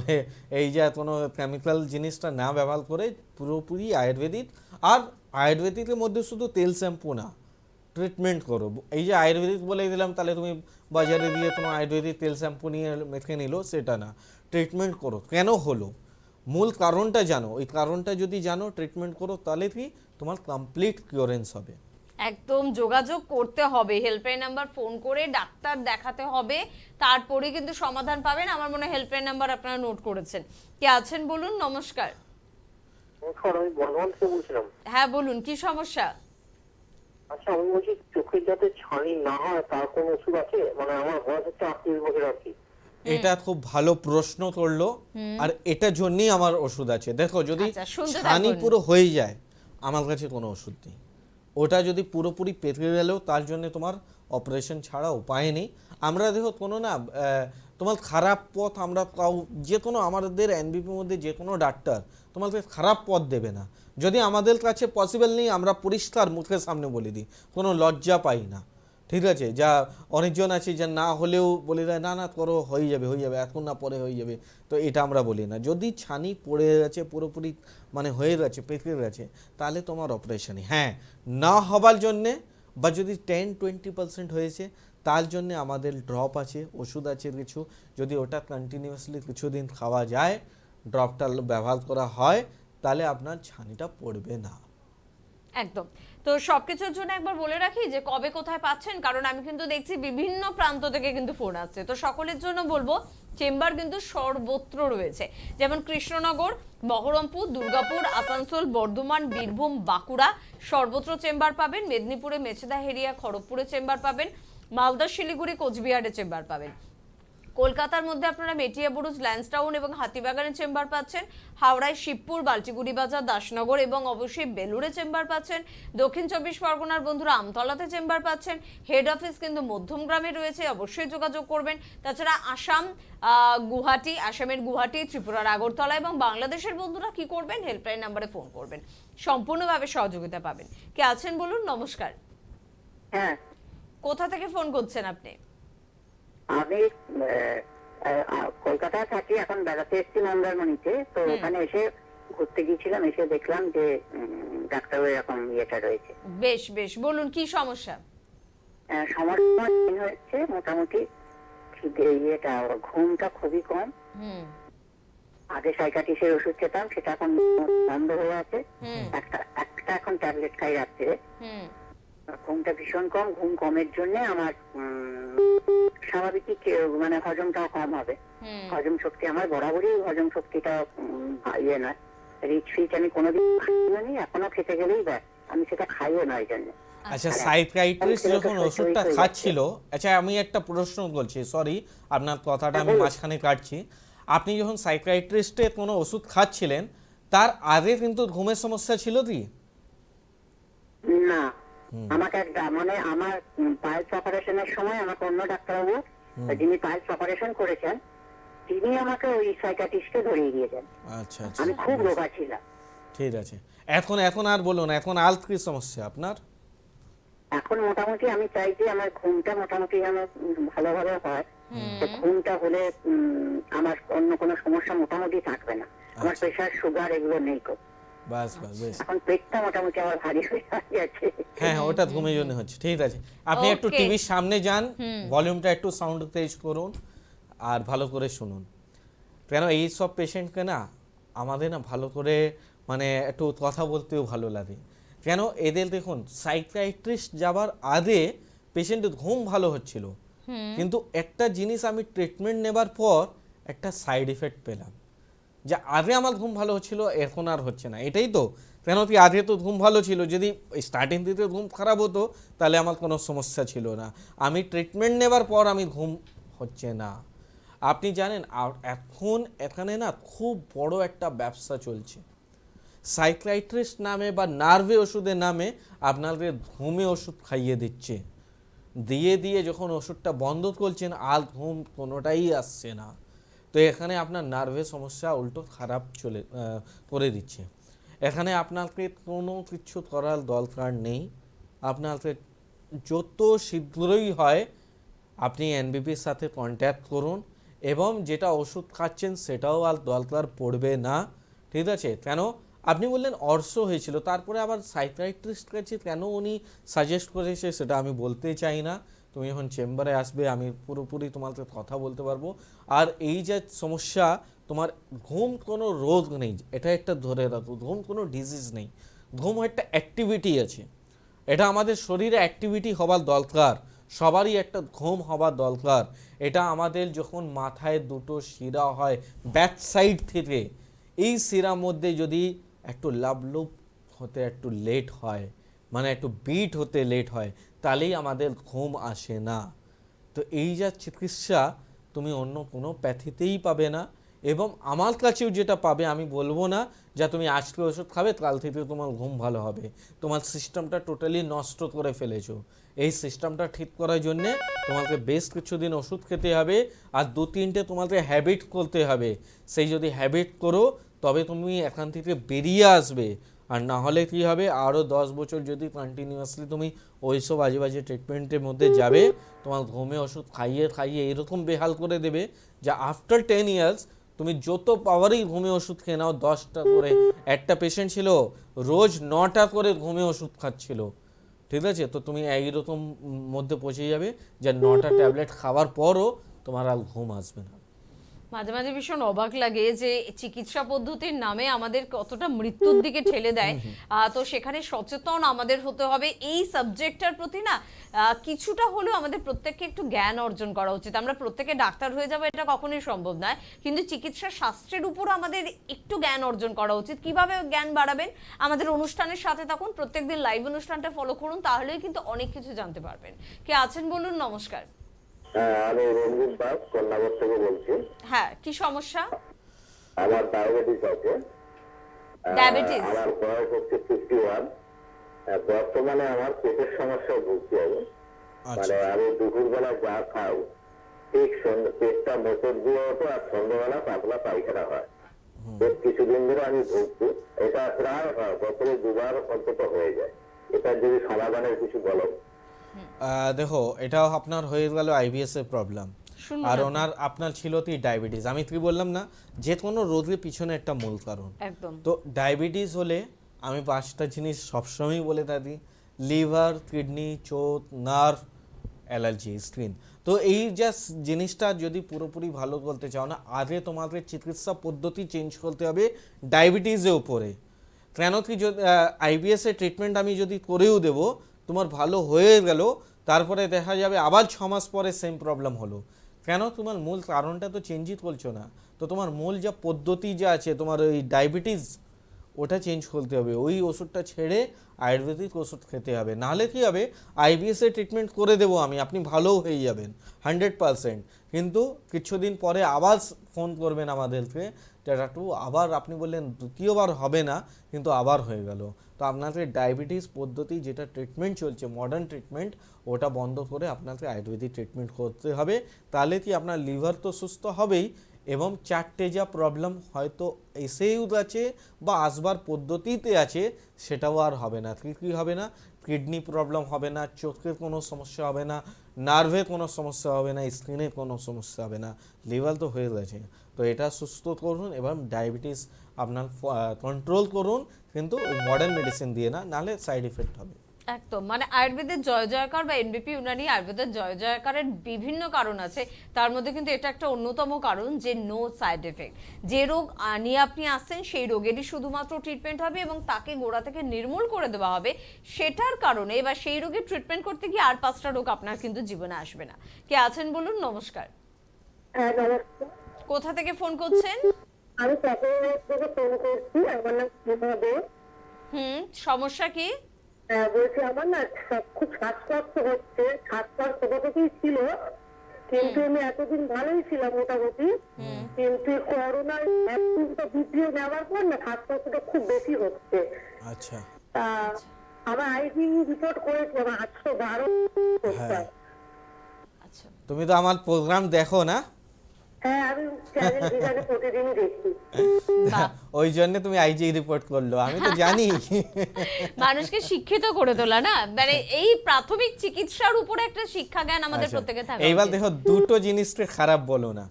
এই যে কোনো কেমিক্যাল জিনিসটা না ব্যবহার করে পুরোপুরি আয়ুর্বেদিক, আর আয়ুর্বেদিকের মধ্যে শুধু তেল শ্যাম্পু না, ট্রিটমেন্ট করো। এই যে আয়ুর্বেদিক বলে দিলাম, তাহলে তুমি বাজারে দিয়ে তোমার আয়ুর্বেদিক তেল শ্যাম্পু নিয়ে মেখে নিলো, সেটা না। ট্রিটমেন্ট করো, কেন হলো, মূল কারণটা জানো। ওই কারণটা যদি জানো, ট্রিটমেন্ট করো, তাহলে কি তোমার কমপ্লিট কিওরেন্স হবে। একদম যোগাযোগ করতে হবে, হেল্পলাইন নাম্বার ফোন করে ডাক্তার দেখাতে হবে, তারপরে কিন্তু সমাধান পাবেন। আমার মনে হয় হেল্পলাইন নাম্বার আপনারা নোট করেছেন। কে আছেন বলুন? নমস্কার। আমি বর্ধমান থেকে বলছিলাম। হ্যাঁ বলুন, কি সমস্যা? আচ্ছা, আমি বলছি চোখের যাতে ছানি না হয় তার কোন ওষুধ আছে? মানে আমার বয়স হচ্ছে 38 বছর আর কি। এটা খুব ভালো প্রশ্ন করলো, আর এটার জন্যই আমার ওষুধ আছে। দেখো, যদি আচ্ছা, শুনতে ছানি থাকুন। পুরো হয়ে যায়, আমার কাছে কোনো ওষুধ নেই। ওটা যদি পুরোপুরি পেকে গেলেও তার জন্য তোমার অপারেশন ছাড়া উপায় নেই। আমরা দেখো কোনো না তোমার খারাপ পথ, আমরা যে কোনো আমাদের এনবিপির মধ্যে যে কোনো ডাক্তার তোমাকে খারাপ পথ দেবে না। যদি আমাদের কাছে পসিবল নেই, আমরা পরিষ্কার মুখের সামনে বলে দিই, কোনো লজ্জা পাই না। ঠিক আছে? যা অনেকজন আছে যে না হলেও বলে দেয় না না করো, হয়ে যাবে এখন না পরে হয়ে যাবে। তো এটা আমরা বলি না। যদি ছানি পড়ে গেছে পুরোপুরি, মানে হয়ে গেছে, পেকে গেছে, তাহলে তোমার অপারেশনই। হ্যাঁ, না হবার জন্যে বা যদি 10-20% হয়েছে, তার জন্যে আমাদের ড্রপ আছে, ওষুধ আছে কিছু। যদি ওটা কন্টিনিউয়াসলি কিছুদিন খাওয়া যায়, ড্রপটা ব্যবহার করা হয়, তাহলে আপনার ছানিটা পড়বে না। একদম। তো সবকিছুর জন্য একবার বলে রাখি যে কবে কোথায় পাচ্ছেন, কারণ আমি কিন্তু দেখছি বিভিন্ন প্রান্ত থেকে কিন্তু ফোন আসছে। তো সকলের জন্য বলবো, চেম্বার কিন্তু সর্বত্র রয়েছে, যেমন কৃষ্ণনগর, বহরমপুর, দুর্গাপুর, আসানসোল, বর্ধমান, বীরভূম, বাঁকুড়া, সর্বত্র চেম্বার পাবেন। মেদিনীপুরে মেছেদা হেরিয়া, খড়গপুরে চেম্বার পাবেন। মালদা, শিলিগুড়ি, কোচবিহারে চেম্বার পাবেন। কলকাতার মধ্যে আপনারা মেটিয়াবুরুজ, ল্যান্সটাউন এবং হাতিবাগানের চেম্বার পাচ্ছেন। হাওড়ায় শিবপুর, বালচিগুড়ি বাজার, দাসনগর এবং অবশ্যই বেলুড়ে চেম্বার পাচ্ছেন। দক্ষিণ 24 পরগনার বন্ধুরা আমতলাতে চেম্বার পাচ্ছেন। হেড অফিস কিন্তু মধ্যমগ্রামে রয়েছে, অবশ্যই যোগাযোগ করবেন। তাছাড়া আসামের গুয়াহাটি, ত্রিপুরার আগরতলা এবং বাংলাদেশের বন্ধুরা কি করবেন, হেল্পলাইন নাম্বারে ফোন করবেন, সম্পূর্ণভাবে সহযোগিতা পাবেন। কে আছেন বলুন? নমস্কার। হ্যাঁ, কোথা থেকে ফোন করছেন আপনি? আমি কলকাতায় থাকি, এখন বেড়াতে এসেছি মন্দারমণিতে। তো ওখানে এসে ঘুরতে গিয়েছিলাম, এসে দেখলাম যে ডাক্তারের এরকম ইয়েটা রয়েছে। বেশ বেশ, বলুন কি সমস্যা? সমস্যা হচ্ছে মোটামুটি ইয়েটা, ঘুমটা খুবই কম। আগে সাইকাট্রিস্টের ওষুধ খেতাম, সেটা এখন বন্ধ হয়ে আছে। একটা এখন ট্যাবলেট খাই রাত্রে। ঘুমটা ভীষণ কম, ঘুম কমের জন্য আমার স্বাভাবিকই মানে হজমটাও কম হবে। হজম শক্তি আমার বরাবরই, হজম শক্তিটা ইয়ে নয়, রিচ ফিচ আমি কোনোদিন খাইনি, এখনো খেতে গেলেই ব্যাস আমি সেটা খাইও না এই জন্য। আচ্ছা, আচ্ছা। সাইকিয়াট্রিস্ট তাহলে তো যখন সহ্যই ওষুধটা হয়ে যাচ্ছে। খাচ্ছিল, আচ্ছা আমি একটা প্রশ্ন বলছি, সরি আপনার কথাটা আমি বলুন। মাঝখানে কাটছি। আপনি যখন সাইকিয়াট্রিস্টের কোনো ওষুধ খাচ্ছিলেন তার আগে কিন্তু ঘুমের সমস্যা ছিল কি? না, আমাকে মানে আমার পাইলস অপারেশনের সময় আমাকে অন্য ডাক্তারবাবু, যিনি পাইলস অপারেশন করেছেন, তিনি আমাকে ওই সাইকিয়াট্রিস্টকে ধরিয়ে দিয়েছেন। আচ্ছা আমি আচ্ছা, খুব রোগা ছিলাম। ঠিক আছে। এখন আর বলুন, এখন আর কি সমস্যা আপনার? এখন মোটামুটি আমি চাই যে আমার ঘুমটা মোটামুটি যেন ভালোভাবে হয়। তো ঘুমটা হলে আমার অন্য কোনো সমস্যা মোটামুটি থাকবে না। আমার আচ্ছা। প্রেশার সুগার এগুলো নেই কো। বাস বাস, বেশ। এখন পেটটা মোটামুটি আমার ভারী হয়ে গেছে। হ্যাঁ, ওটা ঘুমের জন্য হচ্ছে। ঠিক আছে, আপনি একটু Okay. টিভির সামনে যান, ভলিউমটা একটু সাউন্ড তেজ করুন আর ভালো করে শুনুন। কেন এই সব পেশেন্টকে না আমাদের না ভালো করে মানে একটু কথা বলতেও ভালো লাগে। কেন এদের দেখুন সাইকিয়াট্রিস্ট যাবার আগে পেশেন্টের ঘুম ভালো হচ্ছিল, কিন্তু একটা জিনিস আমি ট্রিটমেন্ট নেবার পর একটা সাইড এফেক্ট পেলাম, যে আগে আমার ঘুম ভালো হচ্ছিল এখন আর হচ্ছে না। এটাই তো, কেন কি আগে তো ঘুম ভালো ছিল, যদি স্টার্টিং থেকে ঘুম খারাপ হতো তাহলে আমার কোনো সমস্যা ছিল না। আমি ট্রিটমেন্ট নেবার পর আমি ঘুম হচ্ছে না। আপনি জানেন এখন এখানে না খুব বড় একটা ব্যবসা চলছে, সাইকিয়াট্রিস্ট নামে বা নার্ভে ওষুধের নামে আপনাদের ঘুমে ওষুধ খাইয়ে দিচ্ছে, দিয়ে যখন ওষুধটা বন্ধ করছেন আর ঘুম কোনোটাই আসছে না। তো এখানে আপনার নার্ভের সমস্যা উল্টো খারাপ করে দিচ্ছে। এখানে আপনাকে কোনো কিছু করার দরকার নেই, আপনাকে যত শীঘ্রই হয় আপনি এনবিপির সাথে কন্ট্যাক্ট করুন, এবং যেটা ওষুধ খাচ্ছেন সেটাও আর দরকার পড়বে না। ঠিক আছে? কেন আপনি বললেন অর্শ হয়েছিল, তারপরে আবার সাইকিয়াট্রিস্ট কাছে কেন উনি সাজেস্ট করেছে সেটা আমি বলতে চাই না। তুমি যখন চেম্বারে আসবে আমি পুরোপুরি তোমাকে কথা বলতে পারবো। আর এই যে সমস্যা, তোমার ঘুম কোনো রোগ নেই, এটা একটা ধরে রাখো, ঘুম কোনো ডিজিজ নেই, ঘুম একটা অ্যাক্টিভিটি আছে। এটা আমাদের শরীরে অ্যাক্টিভিটি হবার দরকার, সবারই একটা ঘুম হবার দরকার। এটা আমাদের যখন মাথায় দুটো শিরা হয় ব্যাক সাইড থেকে, এই শিরার মধ্যে যদি একটু লাভলুপ হতে একটু লেট হয়, মানে একটু বিট হতে লেট হয়, তাহলেই আমাদের ঘুম আসে না। তো এই যা চিকিৎসা তুমি অন্য কোনো প্যাথিতেই পাবে না, এবং আমার কাছেও যেটা পাবে আমি বলবো না যা তুমি আজকে ওষুধ খাবে কাল থেকে তোমার ঘুম ভালো হবে। তোমার সিস্টেমটা টোটালি নষ্ট করে ফেলেছো। এই সিস্টেমটা ঠিক করার জন্যে তোমাকে বেশ কিছুদিন ওষুধ খেতে হবে, আর 2-3টে তোমাকে হ্যাবিট করতে হবে। সেই যদি হ্যাবিট করো তবে তুমি এখান থেকে বেরিয়ে আসবে। আর না হলে কী হবে, আরও 10 বছর যদি কন্টিনিউয়াসলি তুমি ওইসব বাজে বাজে ট্রিটমেন্টের মধ্যে যাবে, তোমার ঘুমে ওষুধ খাইয়ে এরকম বেহাল করে দেবে যে আফটার 10 ইয়ার্স তুমি যত পাওয়ারই ঘুমে ওষুধ খেয়ে নাও, 10টা করে, একটা পেশেন্ট ছিল রোজ 9টা করে ঘুমে ওষুধ খাচ্ছিল। ঠিক আছে? তো তুমি এইরকম মধ্যে পৌঁছে যাবে যে 9টা ট্যাবলেট খাওয়ার পরও তোমার আর ঘুম আসবে না। মাঝে মাঝে ভীষণ অবাক লাগে যে চিকিৎসা পদ্ধতির নামে আমাদের কতটা মৃত্যুর দিকে ঠেলে দেয়। তো সেখানে সচেতন আমাদের হতে হবে এই সাবজেক্টটার প্রতি না। কিছুটা হলেও আমাদের প্রত্যেককে একটু জ্ঞান অর্জন করা উচিত। আমরা প্রত্যেকে ডাক্তার হয়ে যাবো এটা কখনোই সম্ভব নয়, কিন্তু চিকিৎসা শাস্ত্রের উপর আমাদের একটু জ্ঞান অর্জন করা উচিত। কিভাবে জ্ঞান বাড়াবেন? আমাদের অনুষ্ঠানের সাথে থাকুন, প্রত্যেকদিন লাইভ অনুষ্ঠানটা ফলো করুন, তাহলেই কিন্তু অনেক কিছু জানতে পারবেন। কে আছেন বলুন? নমস্কার। আমি রঞ্জিত দাস কন্যাগর থেকে বলছি। হ্যাঁ, কি সমস্যা? আমার ডায়াবেটিস আছে। ডায়াবেটিস? আমার বয়স হচ্ছে 51। বর্তমানে আমার পেটের সমস্যা ভুগছি আমি। আচ্ছা, মানে আমি দুপুরবেলা যা খাই ঠিক পেটটা মোটর দিয়ে ওঠে, আর সন্ধ্যাবেলা পাতলা পায়খানা হয়। বেশ কিছুদিন ধরে আমি ভুগছি। এটা প্রায় বছরে 2বার অন্তত হয়ে যায়। এটা যদি সমাধানের কিছু বলো। দেখো এটাও আপনার হয়ে গেল আইবিএস এর প্রবলেম, শুনুন আর আপনি। ওনার আপনার ছিল কি ডায়াবেটিস। আমি কি বললাম না, যে কোনো রোগের পিছনে একটা মূল কারণ। একদম। তো ডায়াবেটিস হলে আমি 5টা জিনিস সবসময় বলে থাকি: লিভার, কিডনি, চোখ, নার্ভ, অ্যালার্জি, স্কিন। তো এই যা জিনিসটা যদি পুরোপুরি ভালো করতে চাও না, আগে তোমাদের চিকিৎসা পদ্ধতি চেঞ্জ করতে হবে ডায়াবেটিসের উপরে। কেন কি আইবিএস এর ট্রিটমেন্ট আমি যদি করেও দেবো, তোমার ভালো হয়ে গেল, তারপরে দেখা যাবে আবার 6 মাস পরে সেম প্রবলেম হলো। কেন তোমার মূল কারণটা তো চেঞ্জই করছো না, তো তোমার মূল যা পদ্ধতি যা আছে তোমার ওই ডায়াবেটিস ওটা চেঞ্জ করতে হবে, ওই ওষুধটা ছেড়ে আয়ুর্বেদিক ওষুধ খেতে হবে। নাহলে কী হবে, আইবিএসের ট্রিটমেন্ট করে দেবো আমি, আপনি ভালোও হয়ে যাবেন 100%, কিন্তু কিছুদিন পরে আবার ফোন করবেন আমাদেরকে যে ডাক্তারবাবু আবার আপনি বললেন দ্বিতীয়বার হবে না কিন্তু আবার হয়ে গেল। তো আপনাকে ডায়াবেটিস পদ্ধতি যেটা ট্রিটমেন্ট চলছে মডার্ন ট্রিটমেন্ট ওটা বন্ধ করে আপনাকে আয়ুর্বেদিক ট্রিটমেন্ট করতে হবে। তাহলে কি আপনার লিভার তো সুস্থ হবেই এবং 4টে যা প্রবলেম হয়তো এসেও আছে বা আসবার পদ্ধতিতে আছে সেটাও আর হবে না। কী হবে না, কিডনি প্রবলেম হবে না, চোখের কোনো সমস্যা হবে না, নার্ভে কোনো সমস্যা হবে না, স্কিনে কোনো সমস্যা হবে না, লিভার তো হয়ে গেছে। তো এটা সুস্থ করুন এবং ডায়াবেটিস আপনার কন্ট্রোল করুন, কিন্তু ওই মডার্ন মেডিসিন দিয়ে না, নাহলে সাইড এফেক্ট হবে। একদম, মানে আয়ুর্বেদের জয় জয়কার বা এনবিপি ইউনানি আয়ুর্বেদের জয় জয়কারের বিভিন্ন কারণ আছে, তার মধ্যে কিন্তু এটা একটা অন্যতম কারণ যে নো সাইড এফেক্ট। যে রোগ নিয়ে আপনি আসছেন সেই রোগেরই শুধুমাত্র ট্রিটমেন্ট হবে এবং তাকে গোড়া থেকে নির্মূল করে দেওয়া হবে, সেটার কারণে বা সেই রোগের ট্রিটমেন্ট করতে গিয়ে আর 5টা রোগ আপনার কিন্তু জীবনে আসবে না। কে আছেন বলুন? নমস্কার, হ্যাঁ নমস্কার, কোথা থেকে ফোন করছেন? আমি চট্টগ্রাম থেকে ফোন করছি। আমার নাম সীমা দে। সমস্যা কি? বলছি আমার না খুব শ্বাসকষ্ট হচ্ছে, শ্বাসকষ্ট ছোট থেকেই ছিল, কিন্তু আমি এতদিন ভালোই ছিলাম মোটামুটি, কিন্তু করোনার ভ্যাকসিনটা দ্বিতীয় নেওয়ার পর না শ্বাসকষ্টটা খুব বেশি হচ্ছে। আচ্ছা, আমার আইজি রিপোর্ট করেছি, আমার 812। হ্যাঁ আচ্ছা, তুমি তো আমার প্রোগ্রাম দেখো না? হ্যাঁ আমি চ্যানেল ভিশনে প্রতিদিনই দেখি। ওই জন্য তুমি আইজি রিপোর্ট করলো, আমি তো জানি। মানুষকে শিক্ষিত করে তোলা না, মানে এই প্রাথমিক চিকিৎসার উপরে একটা শিক্ষা জ্ঞান আমাদের আচ্ছা, প্রত্যেকে থাকা এইবার উচিত। দেখো দুটো জিনিসকে খারাপ বলো না,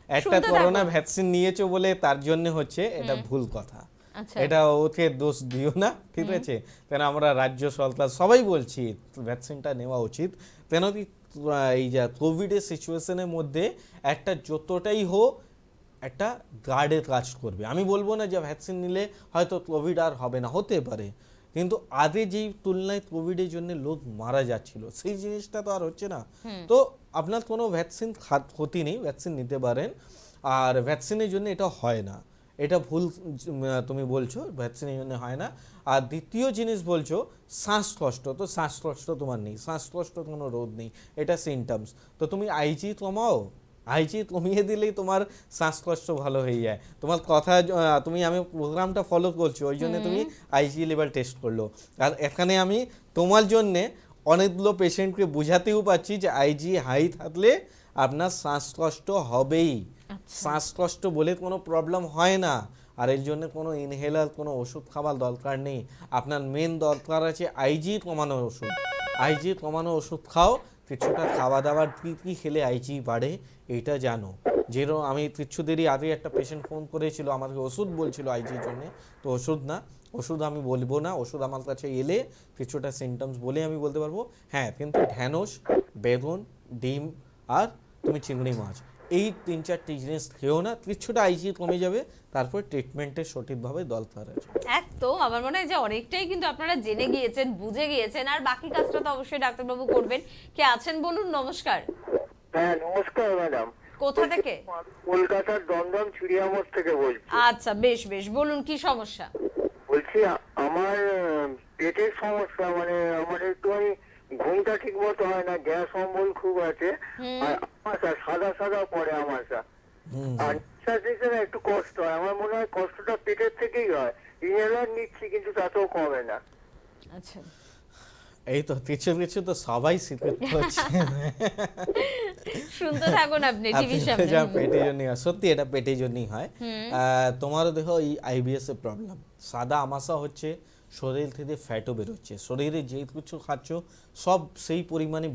একটা শুনতে করোনা থাকো। ভ্যাকসিন নিয়েছো বলে তার জন্য হচ্ছে, এটা ভুল কথা। আচ্ছা, এটা ওকে দোষ দিও না, ঠিক আছে? কেন আমরা রাজ্য সরকার সবাই বলছি ভ্যাকসিনটা নেওয়া উচিত। কেন কি এই যে কোভিডের সিচুয়েশনের মধ্যে একটা যতটাই হোক একটা গার্ডের কাজ করবে। আমি বলবো না যে ভ্যাকসিন নিলে হয়তো কোভিড আর হবে না, হতে পারে, কিন্তু আগে যেই তুলনায় কোভিডের জন্য লোক মারা যাচ্ছিল সেই জিনিসটা তো আর হচ্ছে না। তো আপনার কোনো ভ্যাকসিন ক্ষতি নেই, ভ্যাকসিন নিতে পারেন, আর ভ্যাকসিনের জন্য এটা হয় না, এটা ভুল তুমি বলছো, ভ্যাকসিনের জন্য হয় না। আর দ্বিতীয় জিনিস বলছো শ্বাসকষ্ট, তো শ্বাসকষ্ট তোমার নেই, শ্বাসকষ্ট কোনো রোগ নেই, এটা সিমটমস। তো তুমি আইজি কমাও, আইজি কমিয়ে দিলেই তোমার শ্বাসকষ্ট ভালো হয়ে যায়। তোমার কথা আমি প্রোগ্রামটা ফলো করছো ওই জন্য তুমি আইজি লেভেল টেস্ট করলো, আর এখানে আমি তোমার জন্যে অনেকগুলো পেশেন্টকে বোঝাতেও পারছি যে আইজি হাই থাকলে আপনার শ্বাসকষ্ট হবেই। শ্বাসকষ্ট বলে কোনো প্রবলেম হয় না, আর এর জন্য কোনো ইনহেলার কোনো ওষুধ খাওয়ার দরকার নেই। আপনার মেন দরকার আছে আইজি কমানো ওষুধ, আইজি কমানো ওষুধ খাও, কিছুটা খাওয়া দাওয়ার কী খেলে আইজি বাড়ে এইটা জানো। যেরকম আমি কিছুদেরই আগে একটা পেশেন্ট ফোন করেছিল, আমাকে ওষুধ বলছিল আইজির জন্যে, তো ওষুধ না, ওষুধ আমি বলবো না, ওষুধ আমার কাছে এলে কিছুটা সিমটমস বলে আমি বলতে পারবো। হ্যাঁ, কিন্তু ঢ্যাঁড়স, বেগুন, ডিম আর তুমি চিংড়ি মাছ, এই 3-4টি জিনিস খেয়েও না, কিছুটা আইজি কমে যাবে, তারপর ট্রিটমেন্টের সঠিকভাবে দরকার আছে। একদম, আমার মনে হয় যে অনেকটাই কিন্তু আপনারা জেনে গিয়েছেন, বুঝে গিয়েছেন, আর বাকি কাজটা তো অবশ্যই ডাক্তারবাবু করবেন। কে আছেন বলুন? নমস্কার, হ্যাঁ নমস্কার ম্যাডাম, কোথা থেকে? কলকাতার দমদম চিড়িয়ামোড় থেকে বলছি। আচ্ছা, বেশ বেশ, বলুন কি সমস্যা? বলছি আমার পেটের সমস্যা, মানে আমার একটুখানি ঘুমটা ঠিক মতো হয় না, গ্যাস অম্বল খুব আছে, আর আমাশা সাদা সাদা পড়ে আমাশা, আর নিঃশ্বাস নিতে না একটু কষ্ট হয়। আমার মনে হয় কষ্টটা পেটের থেকেই হয়, ইনহেলার নিচ্ছি কিন্তু তাতেও কমে না। আচ্ছা, এই তো কিছু কিছু তো সবাই স্বীকার করছে। শুনতে থাকুন আপনি টিভির সামনে। যা পেটের জন্য হয়, সত্যি এটা পেটের জন্যই হয়। তোমারও দেখো এই আইবিএস এর প্রবলেম, সাদা আমাশা হচ্ছে, শরীর থেকে ফ্যাটও বেরোচ্ছে, শরীরে যে কিছু খাচ্ছ সব সেই পরিমাণে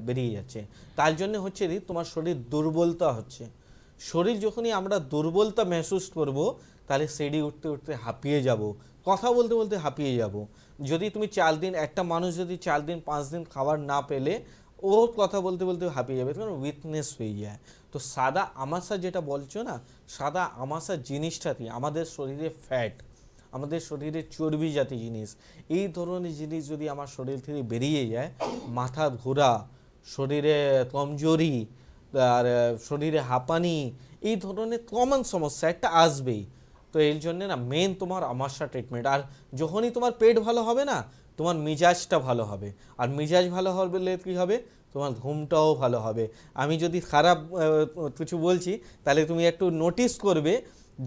বেরিয়ে যাচ্ছে, তার জন্য হচ্ছে তোমার শরীর দুর্বলতা হচ্ছে। শরীর যখনই আমরা দুর্বলতা মেহসুস করব, তাহলে সিঁড়ি উঠতে উঠতে হাঁপিয়ে যাব, কথা বলতে বলতে হাঁপিয়ে যাব। যদি তুমি 4 দিন, একটা মানুষ যদি 4 দিন 5 দিন খাবার না পেলে ও কথা বলতে বলতে হাঁপিয়ে যাবে, কারণ উইকনেস হয়ে যায়। তো সাদা আমাশা যেটা বলছো না, সাদা আমাশা জিনিসটাতে আমাদের শরীরে ফ্যাট, আমাদের শরীরে চর্বি জাতীয় জিনিস, এই ধরনের জিনিস যদি আমার শরীর থেকে বেরিয়ে যায়, মাথা ঘোরা, শরীরে কমজোরি, আর শরীরে হাঁপানি, এই ধরনের কমন সমস্যা একটা আসবেই। তো এর জন্য না মেন তোমার আমাশা ট্রিটমেন্ট। আর যখনই তোমার পেট ভালো হবে না, তোমার মিজাজটা ভালো হবে, আর মিজাজ ভালো হবে কী হবে, তোমার ঘুমটাও ভালো হবে। আমি যদি খারাপ কিছু বলছি তাহলে তুমি একটু নোটিস করবে,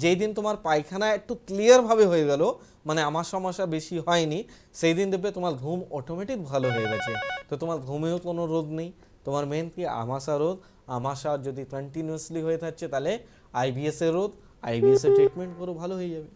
যেই দিন তোমার পায়খানা একটু ক্লিয়ারভাবে হয়ে গেল, মানে আমার সমস্যা বেশি হয়নি, সেই দিন দেখবে তোমার ঘুম অটোমেটিক ভালো হয়ে গেছে। তো তোমার ঘুমেও কোনো রোগ নেই, তোমার মেন কি আমাশা রোগ। আমাশা যদি কন্টিনিউয়াসলি হয়ে থাকছে তাহলে আইবিএস এর রোগ, আইবিএস এর ট্রিটমেন্ট করো, ভালো হয়ে যাবে।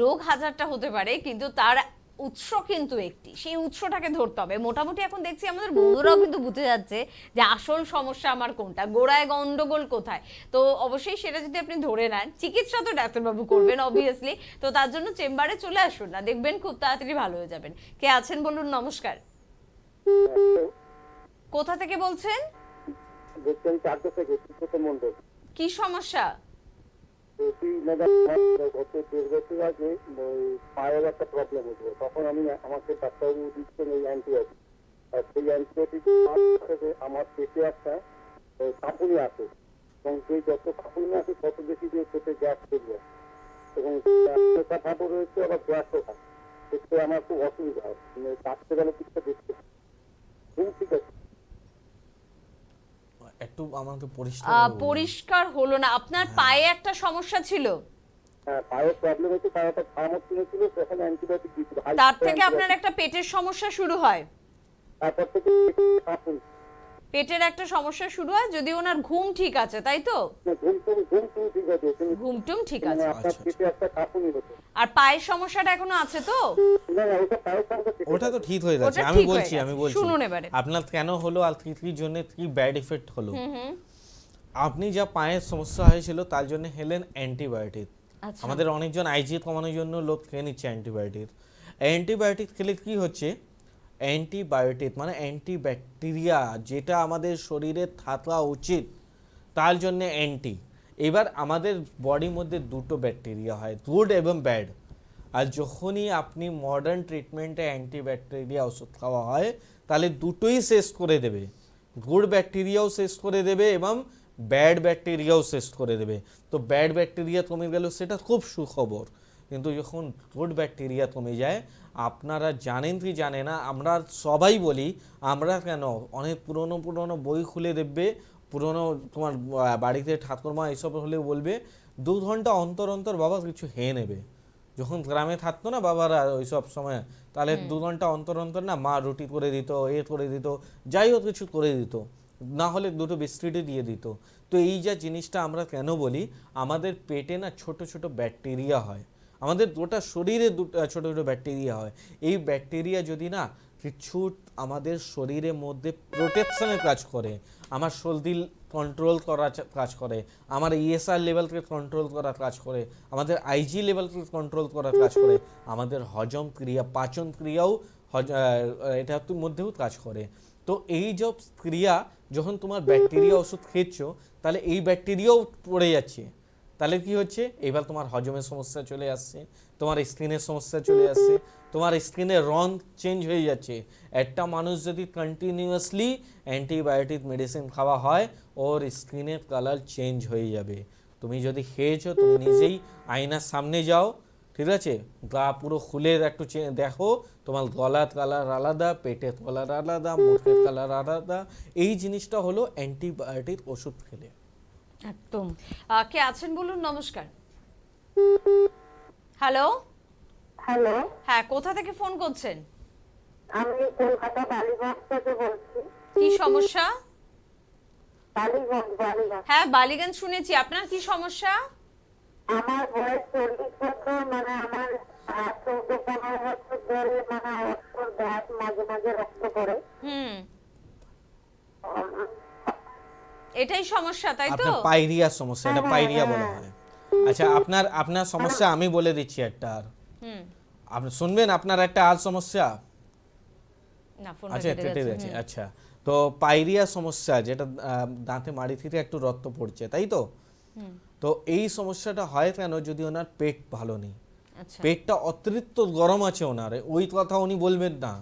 রোগ হাজারটা হতে পারে, কিন্তু তার উৎস কিন্তু একটি, সেই উৎসটাকে ধরতে হবে। মোটামুটি এখন দেখছি আমাদের বন্ধুরাও কিন্তু বুঝে যাচ্ছে যে আসল সমস্যা আমার কোনটা, গোড়ায় গন্ডগোল কোথায়। তো অবশ্যই সেটা যদি আপনি ধরে নেন, চিকিৎসা তো ডাক্তারবাবু করবেন অবভিয়াসলি, তো তার জন্য চেম্বারে চলে আসুন না, দেখবেন খুব তাড়াতাড়ি ভালো হয়ে যাবেন। কে আছেন বলুন? নমস্কার, কোথা থেকে বলছেন? কি সমস্যা? পায়ের একটা প্রবলেম হয়েছিল, তখন আমি আমাকে ডাক্তারবাবু দিচ্ছেন এই অ্যান্টিবায়োটিক, আর সেই অ্যান্টিবায়োটিক আমার পেটে একটা কাঁপুনি আসে, এবং সেই যত কাঁপুনি আসে তত বেশি দিয়ে পেটে গ্যাস চলে যায়, এবং ভাবও রয়েছে, আবার গ্যাসও হয়, এতে আমার খুব অসুবিধা হয়, কাটতে গেলে কিছুটা দেখতে ঠিক আছে। একটু আমাকে পরিষ্কার হলো না। আপনার পায়ে একটা সমস্যা ছিল, হ্যাঁ পায়ের প্রবলেম হচ্ছে, পায়ে একটা ফার্মাস ছিল, সেখানে অ্যান্টিবায়োটিক দিয়েছিল, তার থেকে আপনার একটা পেটের সমস্যা শুরু হয়, তারপর থেকে কাঁপুনি, পেটের একটা সমস্যা শুরু হয়। যদি ওনার ঘুম ঠিক আছে, তাই তো? ঘুম ঠিক আছে, ঘুমটুম ঠিক আছে, আপনার পেটে একটা কাঁপুনি হতো। আর পায়ের সমস্যাটা এখনো আছে তো? না না, ওটা পায়ের সমস্যা ওটা তো ঠিক হয়ে যাচ্ছে। ওটা আমি ঠিক হয়ে বলছি গেছে। শুনুন এবারে। আপনার কেন হলো আর কি জন্য কি ব্যাড ইফেক্ট হলো। আপনি যা পায়ের সমস্যা হয়েছিল তার জন্য হেলেন অ্যান্টিবায়োটিক। আচ্ছা। আমাদের অনেকজন আইজি কমানোর জন্য লোক খেয়ে নিচ্ছে অ্যান্টিবায়োটিক। অ্যান্টিবায়োটিক খেলে কি হচ্ছে, অ্যান্টিবায়োটিক মানে অ্যান্টিব্যাকটেরিয়া, যেটা আমাদের শরীরে থাকা উচিত তার জন্য অ্যান্টি। এবার আমাদের বডির মধ্যে দুটো ব্যাকটেরিয়া হয়, গুড এবং ব্যাড। আর যখনই আপনি মডার্ন ট্রিটমেন্টে অ্যান্টিব্যাকটেরিয়া ওষুধ খাওয়া হয় তাহলে দুটোই শেষ করে দেবে, গুড ব্যাকটেরিয়াও শেষ করে দেবে এবং ব্যাড ব্যাকটেরিয়াও শেষ করে দেবে। তো ব্যাড ব্যাকটেরিয়া কমে গেল, সেটা খুব সুখবর। কিন্তু যখন গুড ব্যাকটেরিয়া কমে যায়, আপনারা জানেন কি জানে না, আমরা সবাই বলি, আমরা কেন অনেক পুরনো বই খুলে দেখবে, পুরনো তোমার বাড়িতে ঠাকুরমা এইসব হলে বলবে 2 ঘন্টা অন্তর অন্তর বাবা কিছু খেয়ে নেবে। যখন গ্রামে থাকতো না বাবারা ওই সব সময়, তাহলে 2 ঘন্টা অন্তর অন্তর না মা রুটি করে দিত, করে দিত, যাই হোক কিছু করে দিত, না হলে 2টো বিস্কিটে দিয়ে দিত। তো এই যা জিনিসটা আমরা কেন বলি, আমাদের পেটে না ছোট ছোট ব্যাকটেরিয়া হয়, আমাদের গোটা শরীরে ছোট ছোট ব্যাকটেরিয়া হয়। এই ব্যাকটেরিয়া যদি না কিছু আমাদের শরীরের মধ্যে প্রোটেকশনের কাজ করে, আমার সর্দি কন্ট্রোল করার কাজ করে, আমার ইএসআর লেভেলকে কন্ট্রোল করার কাজ করে, আমাদের আইজি লেভেলকে কন্ট্রোল করার কাজ করে, আমাদের হজম ক্রিয়া পাচন ক্রিয়াও এটার মধ্যেও কাজ করে। তো এই সব ক্রিয়া যখন তোমার ব্যাকটেরিয়া ওষুধ খেয়েছ, তাহলে এই ব্যাকটেরিয়াও পড়ে যাচ্ছে, তাহলে কি হচ্ছে, এবার তোমার হজমের সমস্যা চলে আসছে, তোমার স্কিনের সমস্যা চলে আসছে, তোমার স্কিনের রং চেঞ্জ হয়ে যাচ্ছে। একটা মানুষ যদি কন্টিনিউয়াসলি অ্যান্টিবায়োটিক মেডিসিন খাওয়া হয়, ওর স্কিনের কালার চেঞ্জ হয়ে যাবে। তুমি যদি খেয়েছো, তুমি নিজেই আয়নার সামনে যাও, ঠিক আছে, গা পুরো খুলে একটু দেখো, তোমার গলার কালার আলাদা, পেটের কালার আলাদা, মুখের কালার আলাদা। এই জিনিসটা হলো অ্যান্টিবায়োটিক ওষুধ খেলে। একদম। কে আছেন বলুন? নমস্কার। হ্যালো। হ্যালো, হ্যাঁ, কোথা থেকে ফোন করছেন? আমি কলকাতা বালিগঞ্জ থেকে বলছি। কি সমস্যা? বালিগঞ্জ। হ্যাঁ, বালিগঞ্জ শুনেছি। আপনার কি সমস্যা? আমার বয়স 40 বছর, মানে আমার 14-15 বছর ধরে মানে অস্ত্র দাঁত মাঝে মাঝে রক্ত পড়ে। এটাই সমস্যা, তাই তো? আপনার পাইরিয়া সমস্যা, এটা পাইরিয়া বলা হয়। আচ্ছা, আপনার সমস্যা আমি বলে দিচ্ছি একটা। আর আপনি শুনবেন আপনার একটা আর সমস্যা? না, ফোন আচ্ছা, কেটে গেছে। আচ্ছা, তো পাইরিয়া সমস্যা, যেটা দাঁতে মাড়ি থেকে একটু রক্ত পড়ছে, তাই তো? তো এই সমস্যাটা হয় কেন, যদি ওনার পেট ভালো নেই, পেটটা অতিরিক্ত গরম আছে ওনার, ওই কথা উনি বলবেন না,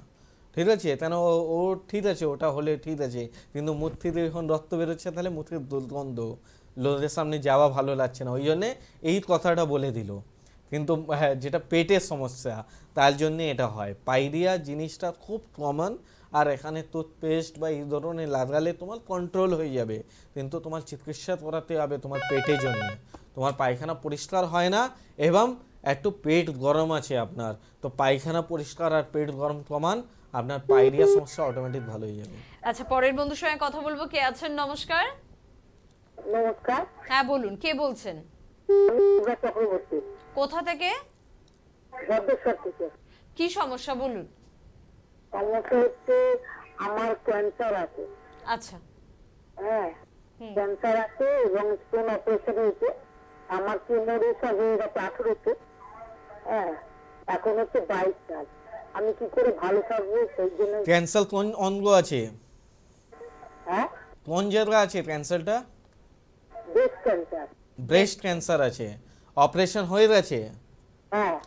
ঠিক আছে, কেন ও ঠিক আছে, ওটা হলে ঠিক আছে, কিন্তু মুখ থেকে যখন রক্ত বেরোচ্ছে তাহলে মুখের দুর্গন্ধ, লোকের সামনে যাওয়া ভালো লাগছে না, ওই জন্যে এই কথাটা বলে দিল। কিন্তু হ্যাঁ, যেটা পেটের সমস্যা তার জন্যে এটা হয়। পাইরিয়া জিনিসটা খুব কমন, আর এখানে টুথপেস্ট বা এই ধরনের লাগালে তোমার কন্ট্রোল হয়ে যাবে, কিন্তু তোমার চিকিৎসা করাতে হবে তোমার পেটের জন্য। তোমার পায়খানা পরিষ্কার হয় না এবং একটু পেট গরম আছে আপনার, তো পায়খানা পরিষ্কার আর পেট গরম কমান, আপনার পাইরিয়া সমস্যা অটোমেটিক ভালো হয়ে যাবে। আচ্ছা, পরের বন্ধুর সঙ্গে কথা বলবো। কে আছেন? নমস্কার। নমস্কার, হ্যাঁ বলুন, কে বলছেন? আমি পূজা চক্রবর্তী, কোথা থেকে? ভদ্রেশ্বর থেকে। কি সমস্যা বলুন। সমস্যা হচ্ছে আমার ক্যান্সার আছে। আচ্ছা। হ্যাঁ, ক্যান্সার আছে এবং স্টোন অপারেশন হয়েছে। আমার কিমোরের সব হয়ে গেছে 18-তে। হ্যাঁ, এখন হচ্ছে 22 সাল। আমি কি করে ভালো থাকবো সেই জন্য। ক্যান্সার কোন অঙ্গ আছে? হ্যাঁ, কোন জায়গা আছে ক্যান্সারটা? Breast cancer. ব্রেস্ট ক্যান্সার আছে, অপারেশন হয়ে গেছে? হ্যাঁ,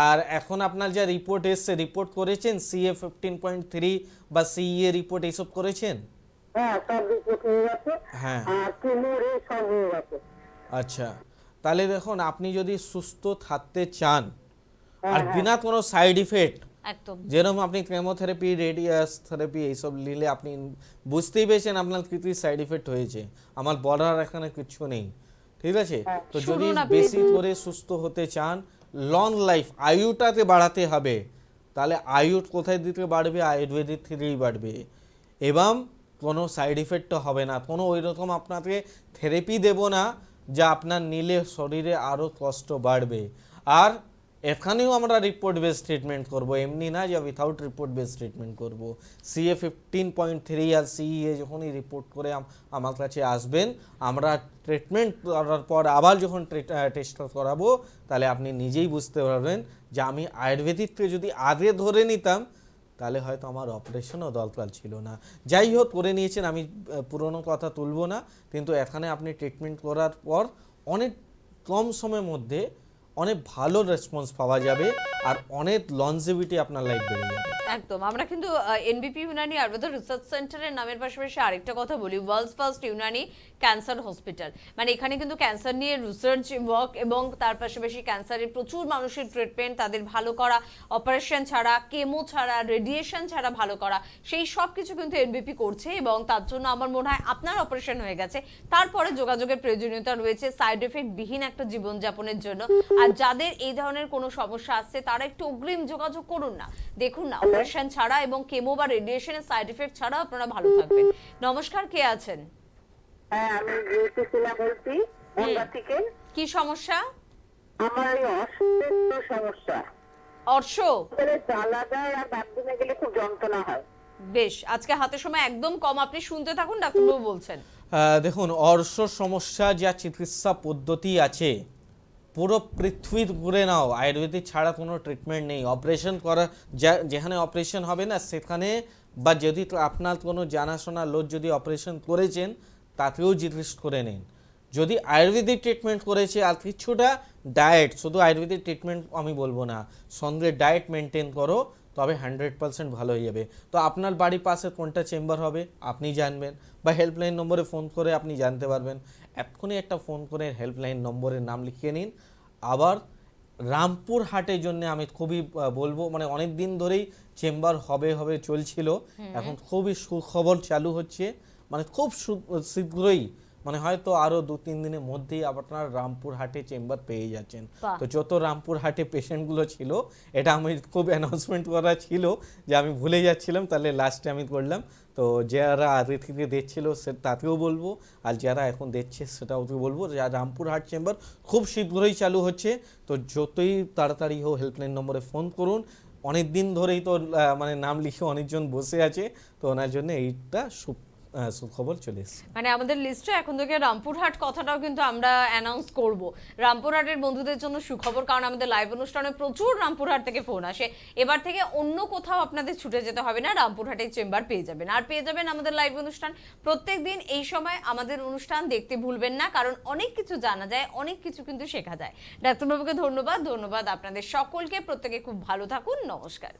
আর এখন আপনার যা রিপোর্ট এসছে, রিপোর্ট করেছেন CA 15.3 বা CE রিপোর্ট এইসব করেছেন? হ্যাঁ, সব রিপোর্ট হয়ে গেছে। হ্যাঁ। আর কিমোরের সব হয়ে গেছে। আচ্ছা, তাহলে দেখুন, আপনি যদি সুস্থ থাকতে চান আর বিনা কোনো সাইড ইফেক্ট, একদম। যেরকম আপনি কেমোথেরাপি, রেডিয়াস থেরাপি এইসব নিলে আপনি বুঝতেই পেরেছেন আপনার কি কি সাইড ইফেক্ট হয়েছে। আমার বলার এখানে কিছু নেই, ঠিক আছে? তো যদি শুনুন আপনি। বেশি করে সুস্থ হতে চান, লং লাইফ, আয়ুটাতে বাড়াতে হবে, তাহলে আয়ু কোথায় দিতে বাড়বে? আয়ুর্বেদিক থেকেই বাড়বে, এবং কোনো সাইড ইফেক্টও হবে না, কোনো ওই রকম আপনাকে থেরাপি দেব না যা আপনার নিলে শরীরে আরও কষ্ট বাড়বে। আর এখানেও আমরা রিপোর্ট বেস ট্রিটমেন্ট করব, এমনি না যে উইথাউট রিপোর্ট বেস ট্রিটমেন্ট করব। CA 15.3 আর CE যখনই রিপোর্ট করে আমার কাছে আসবেন, আমরা ট্রিটমেন্ট করার পর আবার যখন টেস্ট করাবো, তাহলে আপনি নিজেই বুঝতে পারবেন যে আমি আয়ুর্বেদিককে যদি আগে ধরে নিতাম তাহলে হয়তো আমার অপারেশনও দরকার ছিল না। যাই হোক, করে নিয়েছেন, আমি পুরনো কথা তুলবো না, কিন্তু এখানে আপনি ট্রিটমেন্ট করার পর অনেক কম সময়ের মধ্যে অনেক ভালো রেসপন্স পাওয়া যাবে, আর অনেক লনজিভিটি আপনার লাইফ বেড়ে যাবে। একদম। আমরা কিন্তু এনবিপি ইউনানি আয়ুর্বেদ রিসার্চ সেন্টারের নামের পাশাপাশি আরেকটা কথা বলি, world's first Unani cancer hospital. মানে এখানে কিন্তু ক্যান্সার নিয়ে রিসার্চ ওয়ার্ক এবং তার পাশাপাশি ক্যান্সারের প্রচুর মানুষের ট্রিটমেন্ট, তাদের ভালো করা, অপারেশন ছাড়া, কেমো ছাড়া, রেডিয়েশন ছাড়া ভালো করা, সেই সব কিছু কিন্তু এনবিপি করছে। এবং তার জন্য আমার মনে হয় আপনার অপারেশন হয়ে গেছে, তারপরে যোগাযোগের প্রয়োজনীয়তা রয়েছে সাইড এফেক্ট বিহীন একটা জীবনযাপনের জন্য। আর যাদের এই ধরনের কোনো সমস্যা আসছে তারা একটু অগ্রিম যোগাযোগ করুন না। দেখুন না, অপারেশন ছাড়া এবং কেমো বা রেডিয়েশনের সাইড এফেক্ট ছাড়া আপনারা ভালো থাকবেন। নমস্কার, কে আছেন? হ্যাঁ, আমি বিউটিফুলা বলছি, বনগা থেকে। কি সমস্যা? আমার এই অসুস্থ সমস্যা, অর্শ? জ্বালা দেয় আর বাথরুমে গেলে খুব যন্ত্রণা হয়। বেশ, আজকে হাতে সময় একদম কম, আপনি শুনতে থাকুন, ডাক্তারবাবু বলছেন। দেখুন, অর্শ সমস্যা যা চিকিৎসা পদ্ধতি আছে পুরো পৃথিবীর ঘুরে নাও, আয়ুর্বেদিক ছাড়া কোনো ট্রিটমেন্ট নেই। অপারেশন করা, যেখানে অপারেশন হবে না সেখানে, বা যদি আপনার কোনো জানাশোনা লোক যদি অপারেশন করেছেন তাতেও জিজ্ঞেস করে নিন। যদি আয়ুর্বেদিক ট্রিটমেন্ট করেছে আর কিছুটা ডায়েট, শুধু আয়ুর্বেদিক ট্রিটমেন্ট আমি বলবো না, সঙ্গে ডায়েট মেনটেন করো, তবে 100% ভালো হয়ে যাবে। তো আপনার বাড়ির পাশে কোনটা চেম্বার হবে আপনি জানবেন, বা হেল্পলাইন নম্বরে ফোন করে আপনি জানতে পারবেন। এক্ষুনি একটা ফোন করে হেল্পলাইন নম্বরের নাম লিখিয়ে নিন। আবার রামপুর হাটের জন্য আমি খুবই বলবো, মানে অনেক দিন ধরেই চেম্বার হবে চলছিল, এখন খুবই সুখবর চালু হচ্ছে, মানে খুব শীঘ্রই, মানে হয়তো আরো 2-3 দিনের মধ্যেই আপনার রামপুর হাটে চেম্বার পেয়ে যাচ্ছেন। তো যত রামপুর হাটে পেশেন্টগুলো ছিল, এটা আমি খুব অ্যানাউন্সমেন্ট করা ছিল যে আমি ভুলে যাচ্ছিলাম, তাহলে লাস্টে আমি করলাম। তো যারা আগে থেকে দেখছিল সে তাকেও বলবো, আর যারা এখন দেখছে সেটাও বলবো, যা রামপুর হাট চেম্বার খুব শীঘ্রই চালু হচ্ছে। তো যতই তাড়াতাড়ি হোক হেল্পলাইন নম্বরে ফোন করুন। অনেক দিন ধরেই তো মানে নাম লিখে অনেকজন বসে আছে, তো ওনার জন্য এইটা সুখবর চলে এসেছে। মানে আমাদের লিস্টে এখন থেকে রামপুরহাট কথাটাও কিন্তু আমরা অ্যানাউন্স করব। রামপুরহাটের বন্ধুদের জন্য সুখবর, কারণ আমাদের লাইভ অনুষ্ঠানে প্রচুর রামপুরহাট থেকে ফোন আসে। এবার থেকে অন্য কোথাও আপনাদের ছুটে যেতে হবে না, রামপুরহাটের চেম্বার পেয়ে যাবেন। আর পেয়ে যাবেন আমাদের লাইভ অনুষ্ঠান প্রত্যেকদিন এই সময়। আমাদের অনুষ্ঠান দেখতে ভুলবেন না, কারণ অনেক কিছু জানা যায়, অনেক কিছু কিন্তু শেখা যায়। ডাক্তারবাবুকে ধন্যবাদ আপনাদের সকলকে। প্রত্যেকে খুব ভালো থাকুন। নমস্কার।